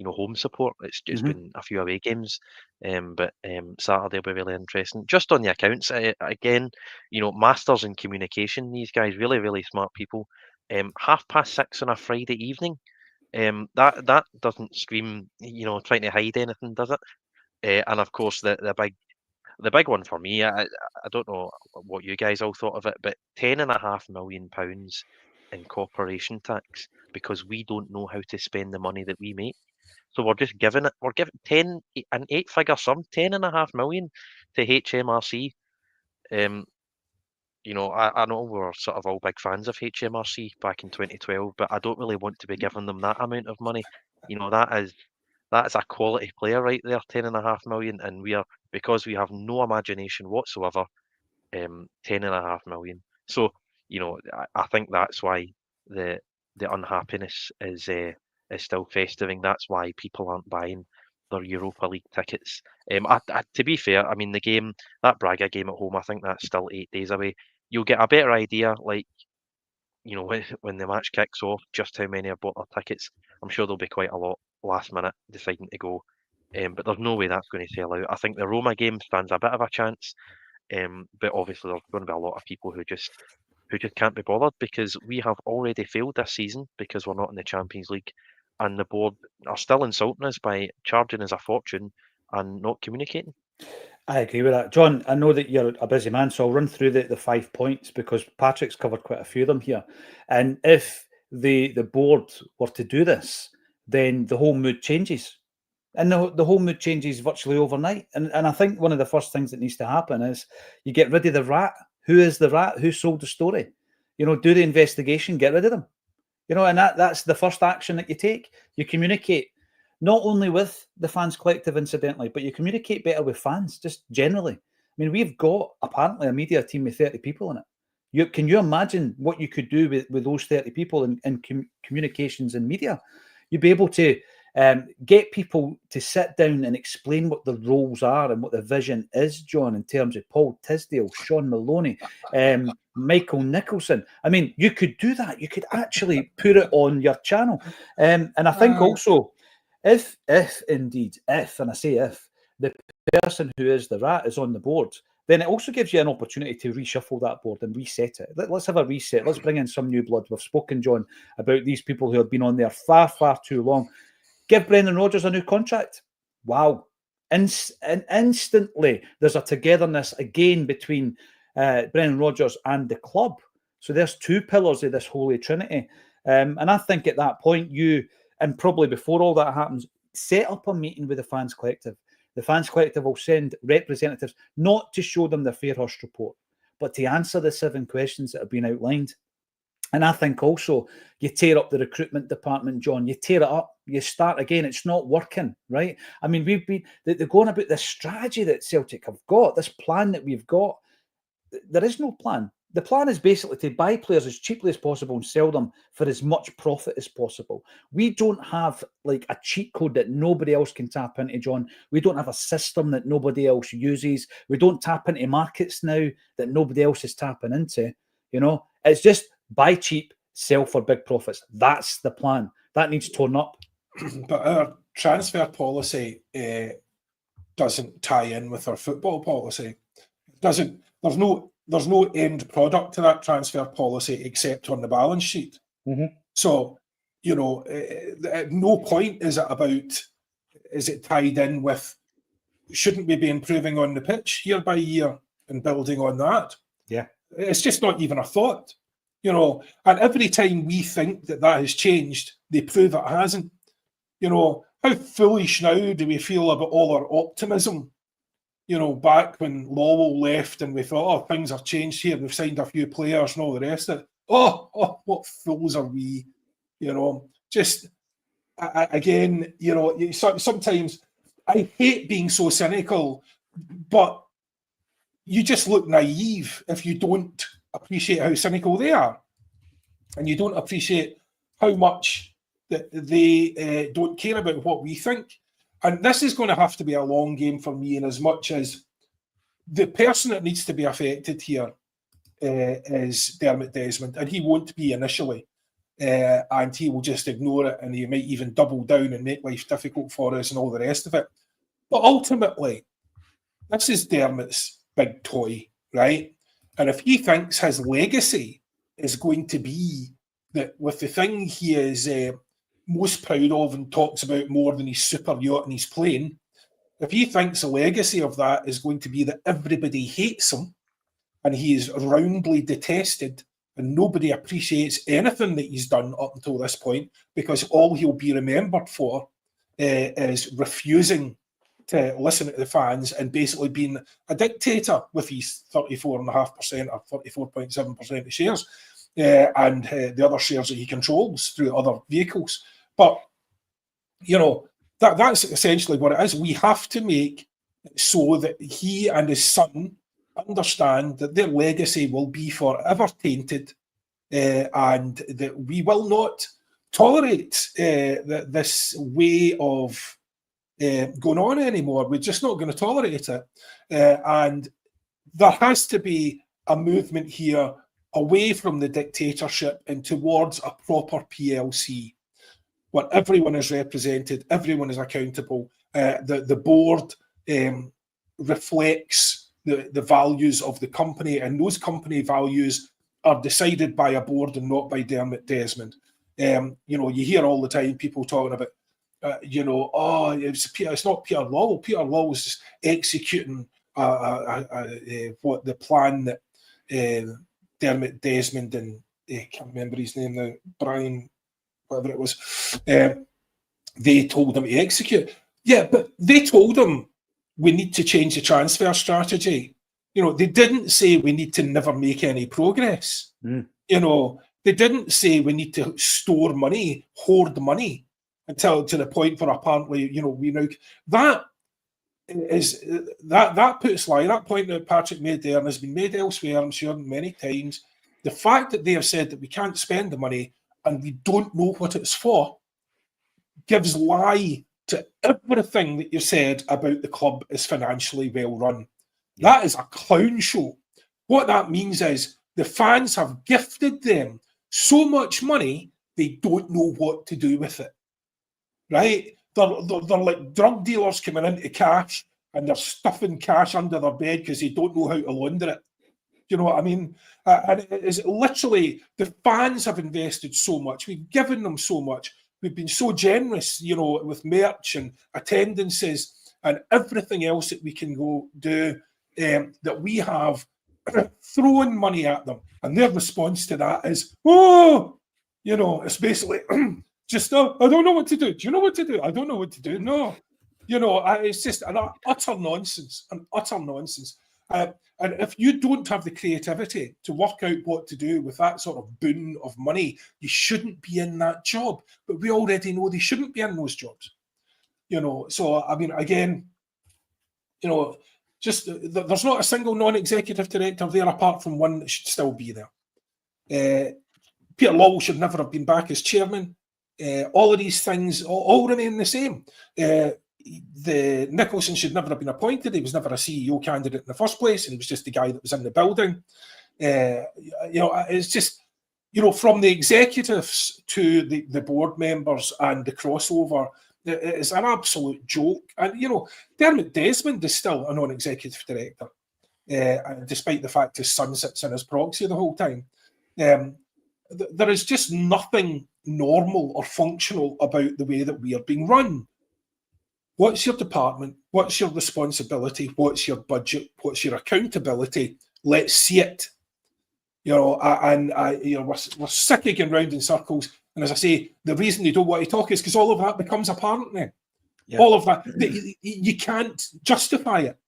S3: home support. It's been a few away games, but Saturday will be really interesting. Just on the accounts, again, masters in communication. These guys, really, really smart people. 6:30 on a Friday evening. That doesn't scream, trying to hide anything, does it? And of course, the big one for me, I don't know what you guys all thought of it, but £10.5 million in corporation tax, because we don't know how to spend the money that we make. So we're giving 8-figure sum, 10.5 million to HMRC. I know we're sort of all big fans of HMRC back in 2012, but I don't really want to be giving them that amount of money. That is a quality player right there, 10.5 million, and because we have no imagination whatsoever, 10.5 million. So, I think that's why the unhappiness is still festering. That's why people aren't buying their Europa League tickets. To be fair, I mean, that Braga game at home, I think that's still 8 days away. You'll get a better idea, like, when the match kicks off, just how many have bought their tickets. I'm sure there'll be quite a lot last minute deciding to go. But there's no way that's going to sell out. I think the Roma game stands a bit of a chance. But obviously there's going to be a lot of people who just can't be bothered, because we have already failed this season because we're not in the Champions League, and the board are still insulting us by charging us a fortune and not communicating.
S1: I agree with that. John, I know that you're a busy man, so I'll run through the 5 points, because Patrick's covered quite a few of them here. And if the board were to do this, then the whole mood changes. And the whole mood changes virtually overnight. And I think one of the first things that needs to happen is you get rid of the rat. Who is the rat? Who sold the story? Do the investigation, get rid of them. And that's the first action that you take. You communicate, not only with the fans collective, incidentally, but you communicate better with fans, just generally. I mean, we've got apparently a media team with 30 people in it. Can you imagine what you could do with those 30 people in communications and media? You'd be able to get people to sit down and explain what the roles are and what the vision is, John, in terms of Paul Tisdale, Sean Maloney, Michael Nicholson. I mean, you could do that. You could actually put it on your channel. And I think also, if indeed, and I say if, the person who is the rat is on the board, then it also gives you an opportunity to reshuffle that board and reset it. Let's have a reset. Let's bring in some new blood. We've spoken, John, about these people who have been on there far, far too long. Give Brendan Rodgers a new contract. Wow. And instantly, there's a togetherness again between Brendan Rodgers and the club. So there's 2 pillars of this holy trinity. And I think at that point, and probably before all that happens, set up a meeting with the fans collective. The fans collective will send representatives, not to show them the Fairhurst report, but to answer the 7 questions that have been outlined. And I think also you tear up the recruitment department, John. You tear it up. You start again. It's not working, right? I mean, they're going about this strategy that Celtic have got, this plan that we've got. There is no plan. The plan is basically to buy players as cheaply as possible and sell them for as much profit as possible. We don't have like a cheat code that nobody else can tap into, John. We don't have a system that nobody else uses. We don't tap into markets now that nobody else is tapping into. It's just buy cheap, sell for big profits. That's the plan. That needs torn up.
S2: But our transfer policy doesn't tie in with our football policy. There's no end product to that transfer policy except on the balance sheet. So, at no point is it tied in with, shouldn't we be improving on the pitch year by year and building on that?
S1: Yeah.
S2: It's just not even a thought, and every time we think that has changed, they prove it hasn't. How foolish now do we feel about all our optimism? Back when Lowell left and we thought, oh, things have changed here, we've signed a few players and all the rest of it. Oh, what fools are we? Just again, sometimes I hate being so cynical, but you just look naive if you don't appreciate how cynical they are, and you don't appreciate how much that they don't care about what we think. And this is going to have to be a long game for me, in as much as the person that needs to be affected here is Dermot Desmond, and he won't be initially, and he will just ignore it, and he might even double down and make life difficult for us and all the rest of it. But ultimately, this is Dermot's big toy, right? And if he thinks his legacy is going to be that with the thing he is most proud of and talks about more than his super yacht and his plane, if he thinks the legacy of that is going to be that everybody hates him and he is roundly detested and nobody appreciates anything that he's done up until this point, because all he'll be remembered for is refusing to listen to the fans and basically being a dictator with his 34.5% or 34.7% of shares and the other shares that he controls through other vehicles. But, that's essentially what it is. We have to make it so that he and his son understand that their legacy will be forever tainted and that we will not tolerate this way of going on anymore. We're just not going to tolerate it. And there has to be a movement here away from the dictatorship and towards a proper PLC, where everyone is represented, everyone is accountable. The board reflects the values of the company, and those company values are decided by a board and not by Dermot Desmond. You hear all the time people talking about, it's not Peter Lowell. Peter Lowell is just executing what the plan that Dermot Desmond and I can't remember his name now, Brian, whatever it was, they told him to execute. Yeah, but they told him we need to change the transfer strategy. They didn't say we need to never make any progress. They didn't say we need to store money, hoard money until to the point where apparently, we now that puts lie. That point that Patrick made there and has been made elsewhere, I'm sure, many times. The fact that they have said that we can't spend the money and we don't know what it's for gives lie to everything that you said about the club is financially well run. That is a clown show. What that means is the fans have gifted them so much money they don't know what to do with it. Right? They're like drug dealers coming into cash and they're stuffing cash under their bed because they don't know how to launder it. You know what I mean? And it is literally, the fans have invested so much. We've given them so much. We've been so generous, with merch and attendances and everything else that we can go do, that we have thrown money at them. And their response to that is, it's basically just, I don't know what to do. Do you know what to do? I don't know what to do. No. It's just an utter nonsense, and if you don't have the creativity to work out what to do with that sort of boon of money, you shouldn't be in that job. But we already know they shouldn't be in those jobs. So, I mean, again, just there's not a single non-executive director there apart from one that should still be there. Peter Lowell should never have been back as chairman. All of these things all remain the same. The Nicholson should never have been appointed. He was never a CEO candidate in the first place, and he was just the guy that was in the building. It's just, from the executives to the board members and the crossover, it's an absolute joke. And, Dermot Desmond is still a non-executive director, despite the fact his son sits in his proxy the whole time. there is just nothing normal or functional about the way that we are being run. What's your department? What's your responsibility? What's your budget? What's your accountability? Let's see it. We're sick of going round in circles. And as I say, the reason they don't want to talk is because all of that becomes apparent then. Yeah. All of that, you can't justify it.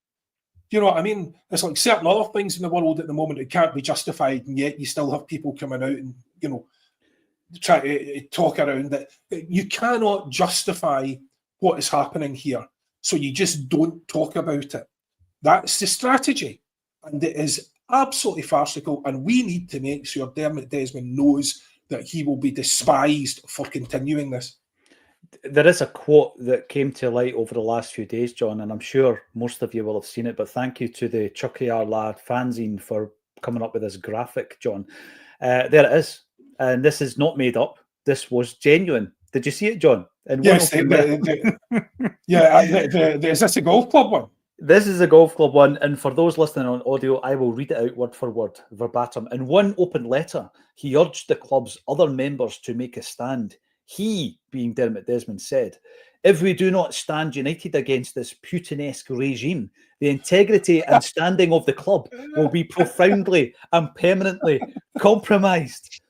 S2: You know what I mean? It's like certain other things in the world at the moment, it can't be justified, and yet you still have people coming out and, try to talk around that. You cannot justify what is happening here, so you just don't talk about it. That's the strategy, and it is absolutely farcical, and we need to make sure Dermot Desmond knows that he will be despised for continuing this.
S1: There is a quote that came to light over the last few days, John, and I'm sure most of you will have seen it, but thank you to the Chucky R Lad fanzine for coming up with this graphic, John. There it is, and this is not made up. This was genuine. Did you see it, John?
S2: Yes. Is this a golf club one?
S1: This is a golf club one, and for those listening on audio, I will read it out word for word, verbatim. In one open letter, he urged the club's other members to make a stand. He, being Dermot Desmond, said, "If we do not stand united against this Putinesque regime, the integrity and standing of the club will be profoundly and permanently compromised."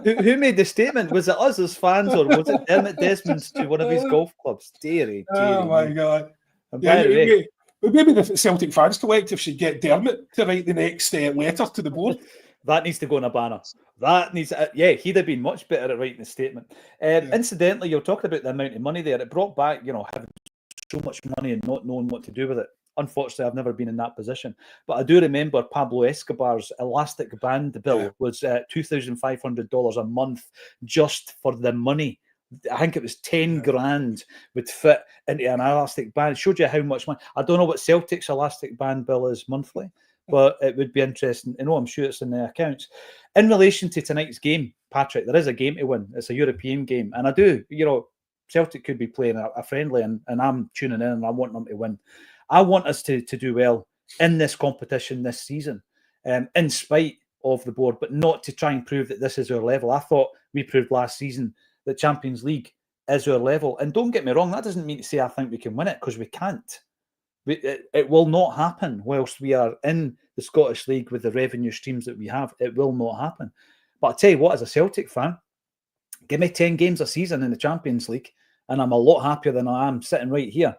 S1: Who made the statement? Was it us as fans, or was it Dermot Desmond's to one of his golf clubs? Deary,
S2: oh my God!
S1: And by the way,
S2: maybe the Celtic Fans Collective should get Dermot to write the next letter to the board.
S1: That needs to go in a banner. That needs, he'd have been much better at writing a statement. Incidentally, you're talking about the amount of money there. It brought back, having so much money and not knowing what to do with it. Unfortunately, I've never been in that position. But I do remember Pablo Escobar's elastic band bill was $2,500 a month just for the money. I think it was 10 grand would fit into an elastic band. It showed you how much money. I don't know what Celtic's elastic band bill is monthly, but it would be interesting to know. I'm sure it's in the accounts. In relation to tonight's game, Patrick, there is a game to win. It's a European game. And I do, Celtic could be playing a friendly, and I'm tuning in and I want them to win. I want us to do well in this competition this season, in spite of the board, but not to try and prove that this is our level. I thought we proved last season that Champions League is our level. And don't get me wrong, that doesn't mean to say I think we can win it, because we can't. It will not happen whilst we are in the Scottish League with the revenue streams that we have. It will not happen. But I tell you what, as a Celtic fan, give me 10 games a season in the Champions League, and I'm a lot happier than I am sitting right here.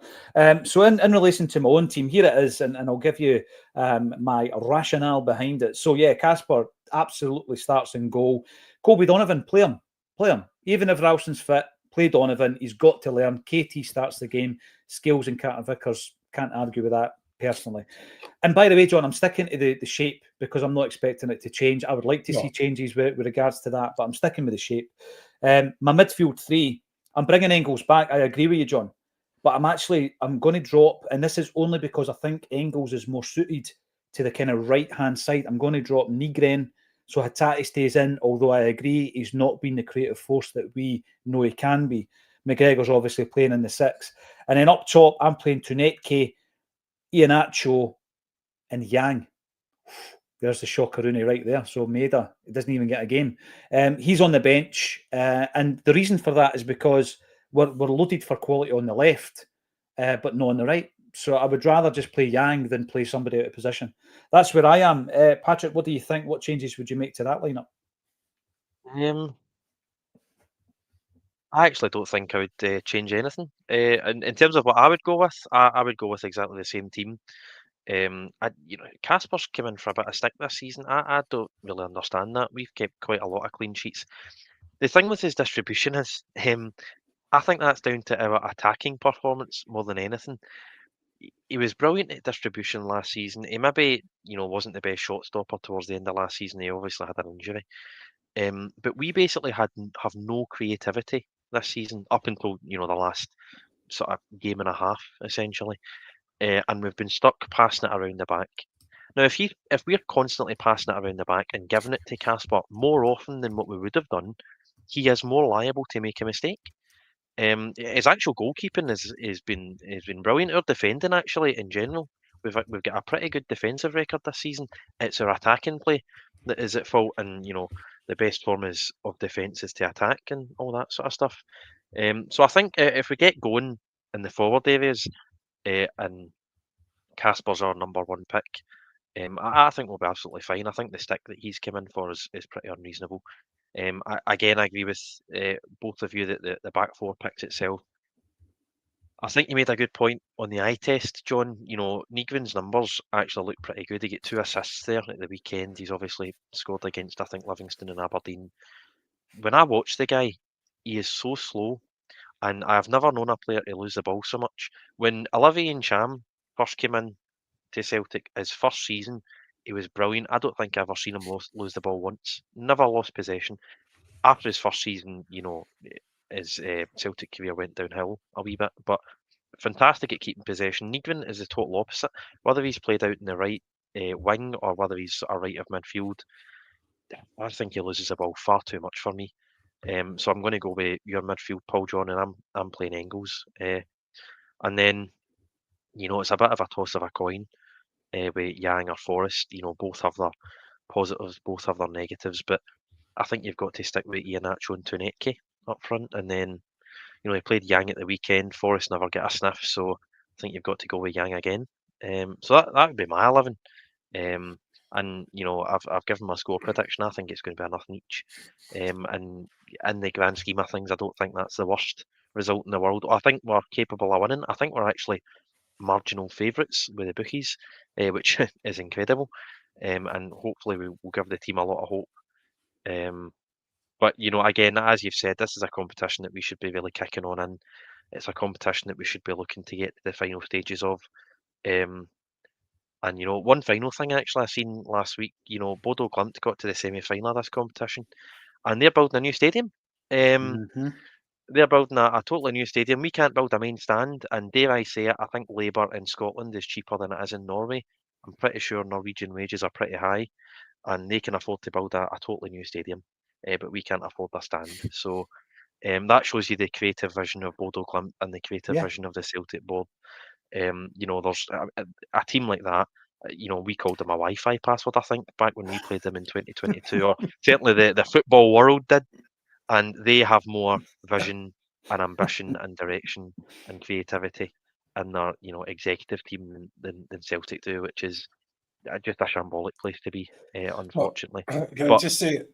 S1: So in relation to my own team, here it is, and I'll give you my rationale behind it. So yeah, Casper absolutely starts in goal. Colby Donovan, play him. Even if Ralston's fit, play Donovan. He's got to learn. KT starts the game. Scales and Carter Vickers, can't argue with that personally. And by the way, John, I'm sticking to the shape because I'm not expecting it to change. I would like to see changes with regards to that, but I'm sticking with the shape. My midfield three, I'm bringing Engels back. I agree with you, John. But I'm going to drop, and this is only because I think Engels is more suited to the kind of right-hand side. I'm going to drop Nygren, so Hatate stays in, although I agree he's not been the creative force that we know he can be. McGregor's obviously playing in the six. And then up top, I'm playing Tunetke, Iheanacho, and Yang. There's the Shockaroonie right there. So Maeda, he doesn't even get a game. He's on the bench. And the reason for that is because we're loaded for quality on the left, but not on the right. So I would rather just play Yang than play somebody out of position. That's where I am. Patrick, what do you think? What changes would you make to that lineup?
S3: I actually don't think I would change anything. In terms of what I would go with, I would go with exactly the same team. Casper's come in for a bit of stick this season. I don't really understand that. We've kept quite a lot of clean sheets. The thing with his distribution is, I think that's down to our attacking performance more than anything. He was brilliant at distribution last season. He maybe, wasn't the best shot stopper towards the end of last season. He obviously had an injury. But we basically have no creativity this season up until, the last sort of game and a half, essentially. And we've been stuck passing it around the back. Now, if we're constantly passing it around the back and giving it to Casper more often than what we would have done, he is more liable to make a mistake. His actual goalkeeping has been brilliant. Our defending, actually, in general, we've got a pretty good defensive record this season. It's our attacking play that is at fault, and the best form is of defence is to attack and all that sort of stuff. So I think if we get going in the forward areas, and Casper's our number one pick, I think we'll be absolutely fine. I think the stick that he's come in for is pretty unreasonable. I agree with both of you that the back four picks itself. I think you made a good point on the eye test, John. You know, Nygren's numbers actually look pretty good. He got 2 assists there at the weekend. He's obviously scored against, I think, Livingston and Aberdeen. When I watch the guy, he is so slow, and I've never known a player to lose the ball so much. When Olivier Ntcham first came in to Celtic, his first season, he was brilliant. I don't think I've ever seen him lose the ball once. Never lost possession. After his first season, you know, his Celtic career went downhill a wee bit, but fantastic at keeping possession. Nygren is the total opposite. Whether he's played out in the right wing or whether he's sort of right of midfield, I think he loses the ball far too much for me. So I'm going to go with your midfield, Paul John, and I'm playing Engels. And then, you know, it's a bit of a toss of a coin with Yang or Forrest. You know, both have their positives, both have their negatives, but I think you've got to stick with Iheanacho and Tuneke up front, and then, you know, he played Yang at the weekend. Forrest never get a sniff, so I think you've got to go with Yang again. So that would be my 11. And you know, I've given my score prediction. I think it's going to be a nothing each. And in the grand scheme of things, I don't think that's the worst result in the world. I think we're capable of winning. I think we're actually marginal favourites with the bookies, which is incredible. And hopefully we'll give the team a lot of hope. But you know, again, as you've said, this is a competition that we should be really kicking on in. It's a competition that we should be looking to get to the final stages of. And you know, one final thing actually I seen last week, you know, Bodo Glimt got to the semi-final of this competition, and they're building a new stadium. They're building a totally new stadium. We can't build a main stand, and dare I say it, I think labour in Scotland is cheaper than it is in Norway. I'm pretty sure Norwegian wages are pretty high, and they can afford to build a totally new stadium, but we can't afford a stand. So that shows you the creative vision of Bodo Glimt and the creative vision of the Celtic board. You know, there's a team like that. You know, we called them a Wi-Fi password, I think, back when we played them in 2022, or certainly the football world did. And they have more vision and ambition and direction and creativity in their, you know, executive team than Celtic do, which is just a shambolic place to be, unfortunately.
S2: Well, can I just say,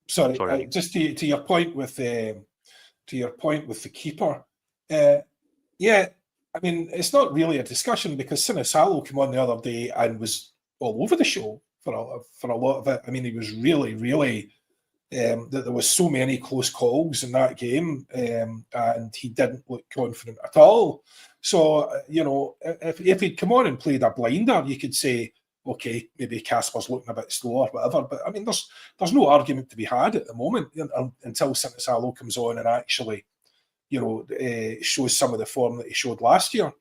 S2: sorry, just to your point with the keeper, yeah. I mean, it's not really a discussion because Sinisalo came on the other day and was all over the show for a lot of it. I mean, he was really, really. That there was so many close calls in that game, and he didn't look confident at all. So, you know, if he'd come on and played a blinder, you could say, okay, maybe Casper's looking a bit slow or whatever. But I mean, there's no argument to be had at the moment until Sinisalo comes on and actually, you know, shows some of the form that he showed last year.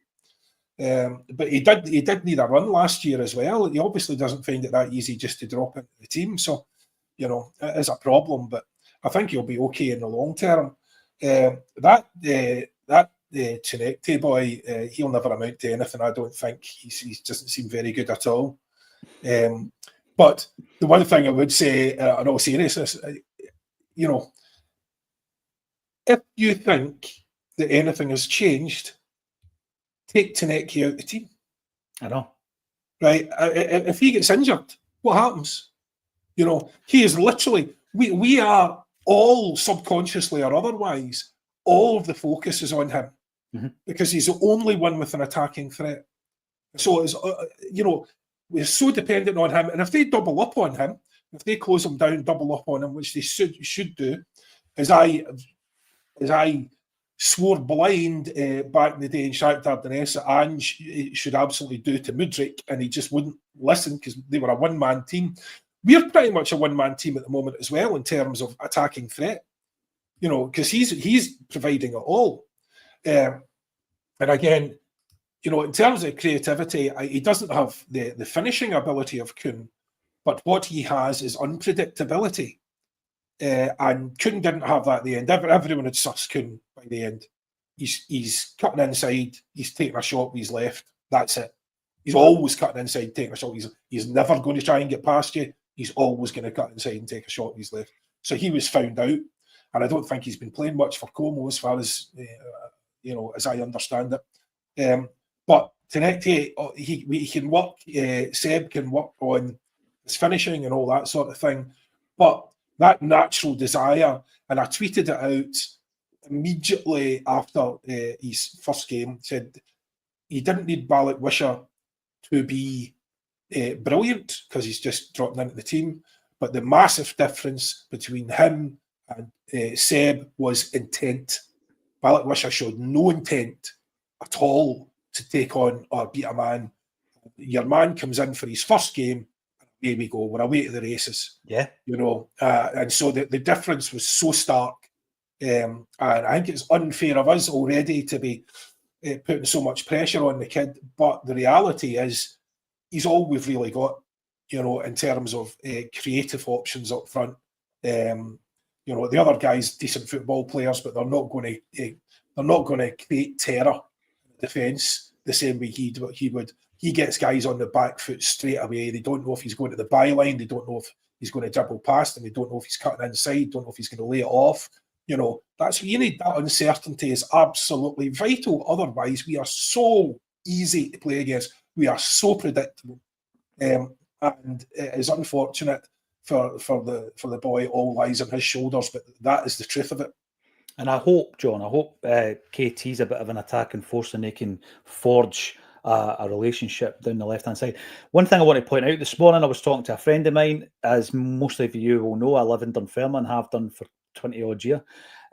S2: But he did need a run last year as well. He obviously doesn't find it that easy just to drop into the team. So, you know, it is a problem, but I think he'll be okay in the long term. That Tuneke boy, he'll never amount to anything. I don't think he doesn't seem very good at all. But the one thing I would say, in all seriousness, you know, if you think that anything has changed, take Tuneke out of the team.
S1: I know,
S2: right? If he gets injured, what happens? You know, he is literally, we are all subconsciously or otherwise, all of the focus is on him because he's the only one with an attacking threat. So, it's, you know, we're so dependent on him. And if they double up on him, if they close him down, double up on him, which they should do, as I swore blind back in the day in Shakhtar Donetsk, Ange should absolutely do to Mudryk, and he just wouldn't listen because they were a one-man team. We're pretty much a one-man team at the moment as well in terms of attacking threat, you know, because he's providing it all. And again, you know, in terms of creativity, he doesn't have the finishing ability of Kuhn, but what he has is unpredictability. And Kuhn didn't have that at the end. Everyone had sussed Kuhn by the end. He's cutting inside, he's taking a shot with his left. That's it. He's always cutting inside, taking a shot. He's never going to try and get past you. he's always going to cut inside and take a shot with his left. So he was found out, and I don't think he's been playing much for Como as far as as I understand it. But Tenecte, he can work. Seb can work on his finishing and all that sort of thing. But that natural desire, and I tweeted it out immediately after his first game, said he didn't need Balak Wisher to be brilliant because he's just dropped into the team. But the massive difference between him and Seb was intent. Balak Wisher showed no intent at all to take on or beat a man. Your man comes in for his first game, and away we go. We're away to the races.
S1: Yeah.
S2: And so the difference was so stark. And I think it's unfair of us already to be putting so much pressure on the kid. But the reality is he's all we've really got, in terms of creative options up front. The other guys, decent football players, but they're not going to create terror in defence the same way he would. He gets guys on the back foot straight away. They don't know if he's going to the byline. They don't know if he's going to dribble past them. They don't know if he's cutting inside. Don't know if he's going to lay it off. That's what you need. That uncertainty is absolutely vital. Otherwise, we are so easy to play against. We are so predictable, and it is unfortunate for the boy. All lies on his shoulders, but that is the truth of it.
S1: And I hope, John, KT's a bit of an attacking force and they can forge a relationship down the left-hand side. One thing I want to point out, this morning I was talking to a friend of mine. As most of you will know, I live in Dunfermline, have done for 20-odd years.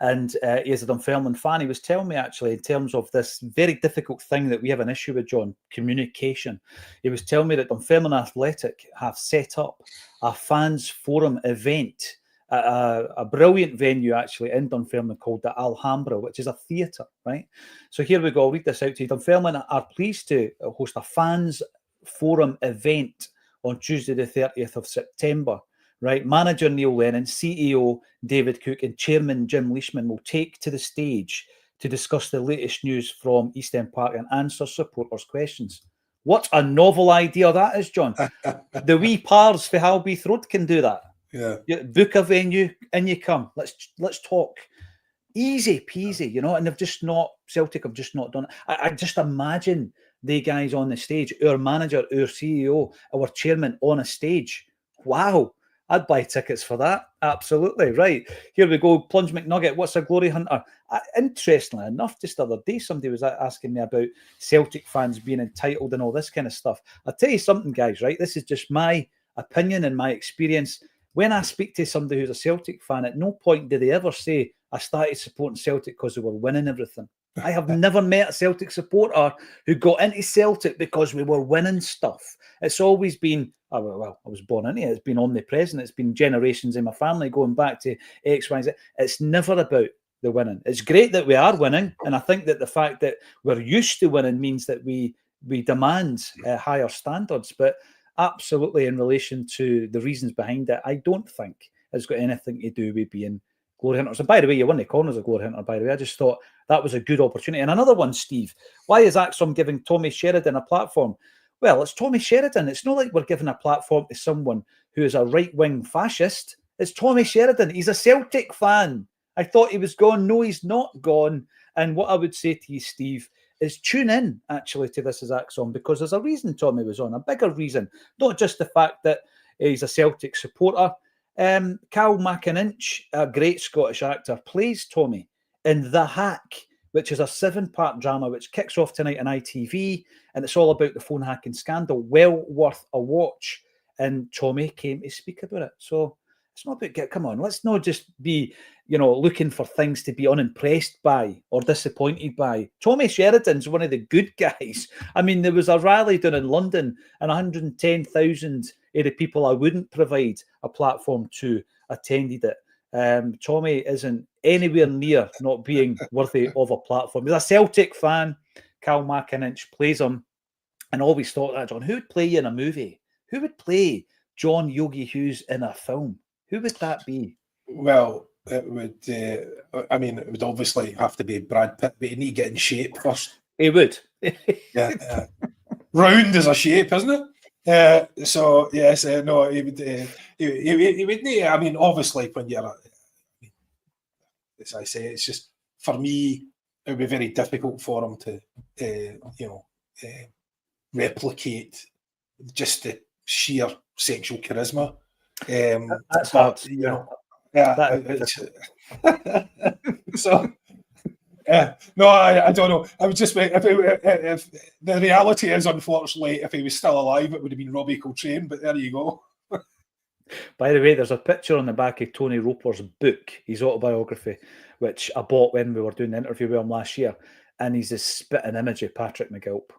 S1: And he is a Dunfermline fan. He was telling me, actually, in terms of this very difficult thing that we have an issue with, John, communication. He was telling me that Dunfermline Athletic have set up a fans forum event at a brilliant venue, actually, in Dunfermline called the Alhambra, which is a theatre, right? So here we go. I'll read this out to you. Dunfermline are pleased to host a fans forum event on Tuesday, the 30th of September. Right, manager Neil Lennon, CEO David Cook, and chairman Jim Leishman will take to the stage to discuss the latest news from East End Park and answer supporters' questions. What a novel idea that is, John. The wee pars for Halbeath Road can do that.
S2: Yeah.
S1: Book a venue and you come. Let's talk. Easy peasy, and Celtic have just not done it. I just imagine the guys on the stage, our manager, our CEO, our chairman on a stage. Wow. I'd buy tickets for that. Absolutely. Right. Here we go. Plunge McNugget. What's a glory hunter? Interestingly enough, just the other day, somebody was asking me about Celtic fans being entitled and all this kind of stuff. I'll tell you something, guys, right? This is just my opinion and my experience. When I speak to somebody who's a Celtic fan, at no point do they ever say, I started supporting Celtic because we were winning everything. I have never met a Celtic supporter who got into Celtic because we were winning stuff. It's always been, I was born into it. It's been omnipresent. It's been generations in my family going back to X, Y, Z. It's never about the winning. It's great that we are winning. And I think that the fact that we're used to winning means that we demand higher standards. But absolutely, in relation to the reasons behind it, I don't think it's got anything to do with being glory hunters. And by the way, you won the corners of glory hunter, by the way. I just thought that was a good opportunity. And another one, Steve, why is Acsom giving Tommy Sheridan a platform? Well, it's Tommy Sheridan. It's not like we're giving a platform to someone who is a right-wing fascist. It's Tommy Sheridan. He's a Celtic fan. I thought he was gone. No, he's not gone. And what I would say to you, Steve, is tune in, actually, to This Is Acsom, because there's a reason Tommy was on, a bigger reason. Not just the fact that he's a Celtic supporter. Cal McIninch, a great Scottish actor, plays Tommy in The Hack, which is a 7-part drama which kicks off tonight on ITV, and it's all about the phone hacking scandal. Well worth a watch. And Tommy came to speak about it. So it's not about, come on, let's not just be, looking for things to be unimpressed by or disappointed by. Tommy Sheridan's one of the good guys. I mean, there was a rally down in London and 110,000 of the people I wouldn't provide a platform to attended it. Tommy isn't anywhere near not being worthy of a platform. He's a Celtic fan. Cal McIninch plays him. And always thought that, John, who would play you in a movie? Who would play John Yogi Hughes in a film? Who would that be?
S2: Well, it would. It would obviously have to be Brad Pitt, but he need to get in shape first.
S1: He would.
S2: Yeah, round as a shape, isn't it? So yes, no, he would. He would. I mean, obviously, when you're, as I say, it's just for me, it would be very difficult for him to, replicate just the sheer sexual charisma.
S1: That's
S2: but
S1: hard.
S2: you know, yeah. So. No, I don't know. I would just if the reality is, unfortunately, if he was still alive, it would have been Robbie Coltrane. But there you go.
S1: By the way, there's a picture on the back of Tony Roper's book, his autobiography, which I bought when we were doing the interview with him last year, and he's a spitting image of Patrick McGilp.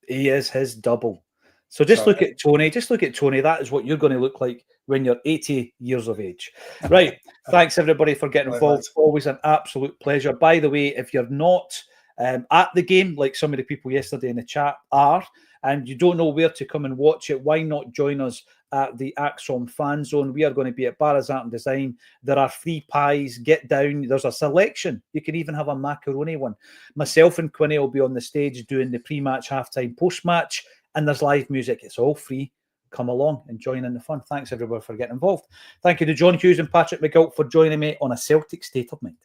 S1: He is his double. So just look at Tony. Just look at Tony. That is what you're going to look like when you're 80 years of age. Right. Thanks, everybody, for getting involved. Always an absolute pleasure. By the way, if you're not at the game, like some of the people yesterday in the chat are, and you don't know where to come and watch it, why not join us at the Acsom Fan Zone? We are going to be at Barra's Art and Design. There are free pies. Get down. There's a selection. You can even have a macaroni one. Myself and Quinny will be on the stage doing the pre-match, halftime, post-match, and there's live music. It's all free. Come along and join in the fun. Thanks, everybody, for getting involved. Thank you to John Hughes and Patrick McGill for joining me on A Celtic State of Mind.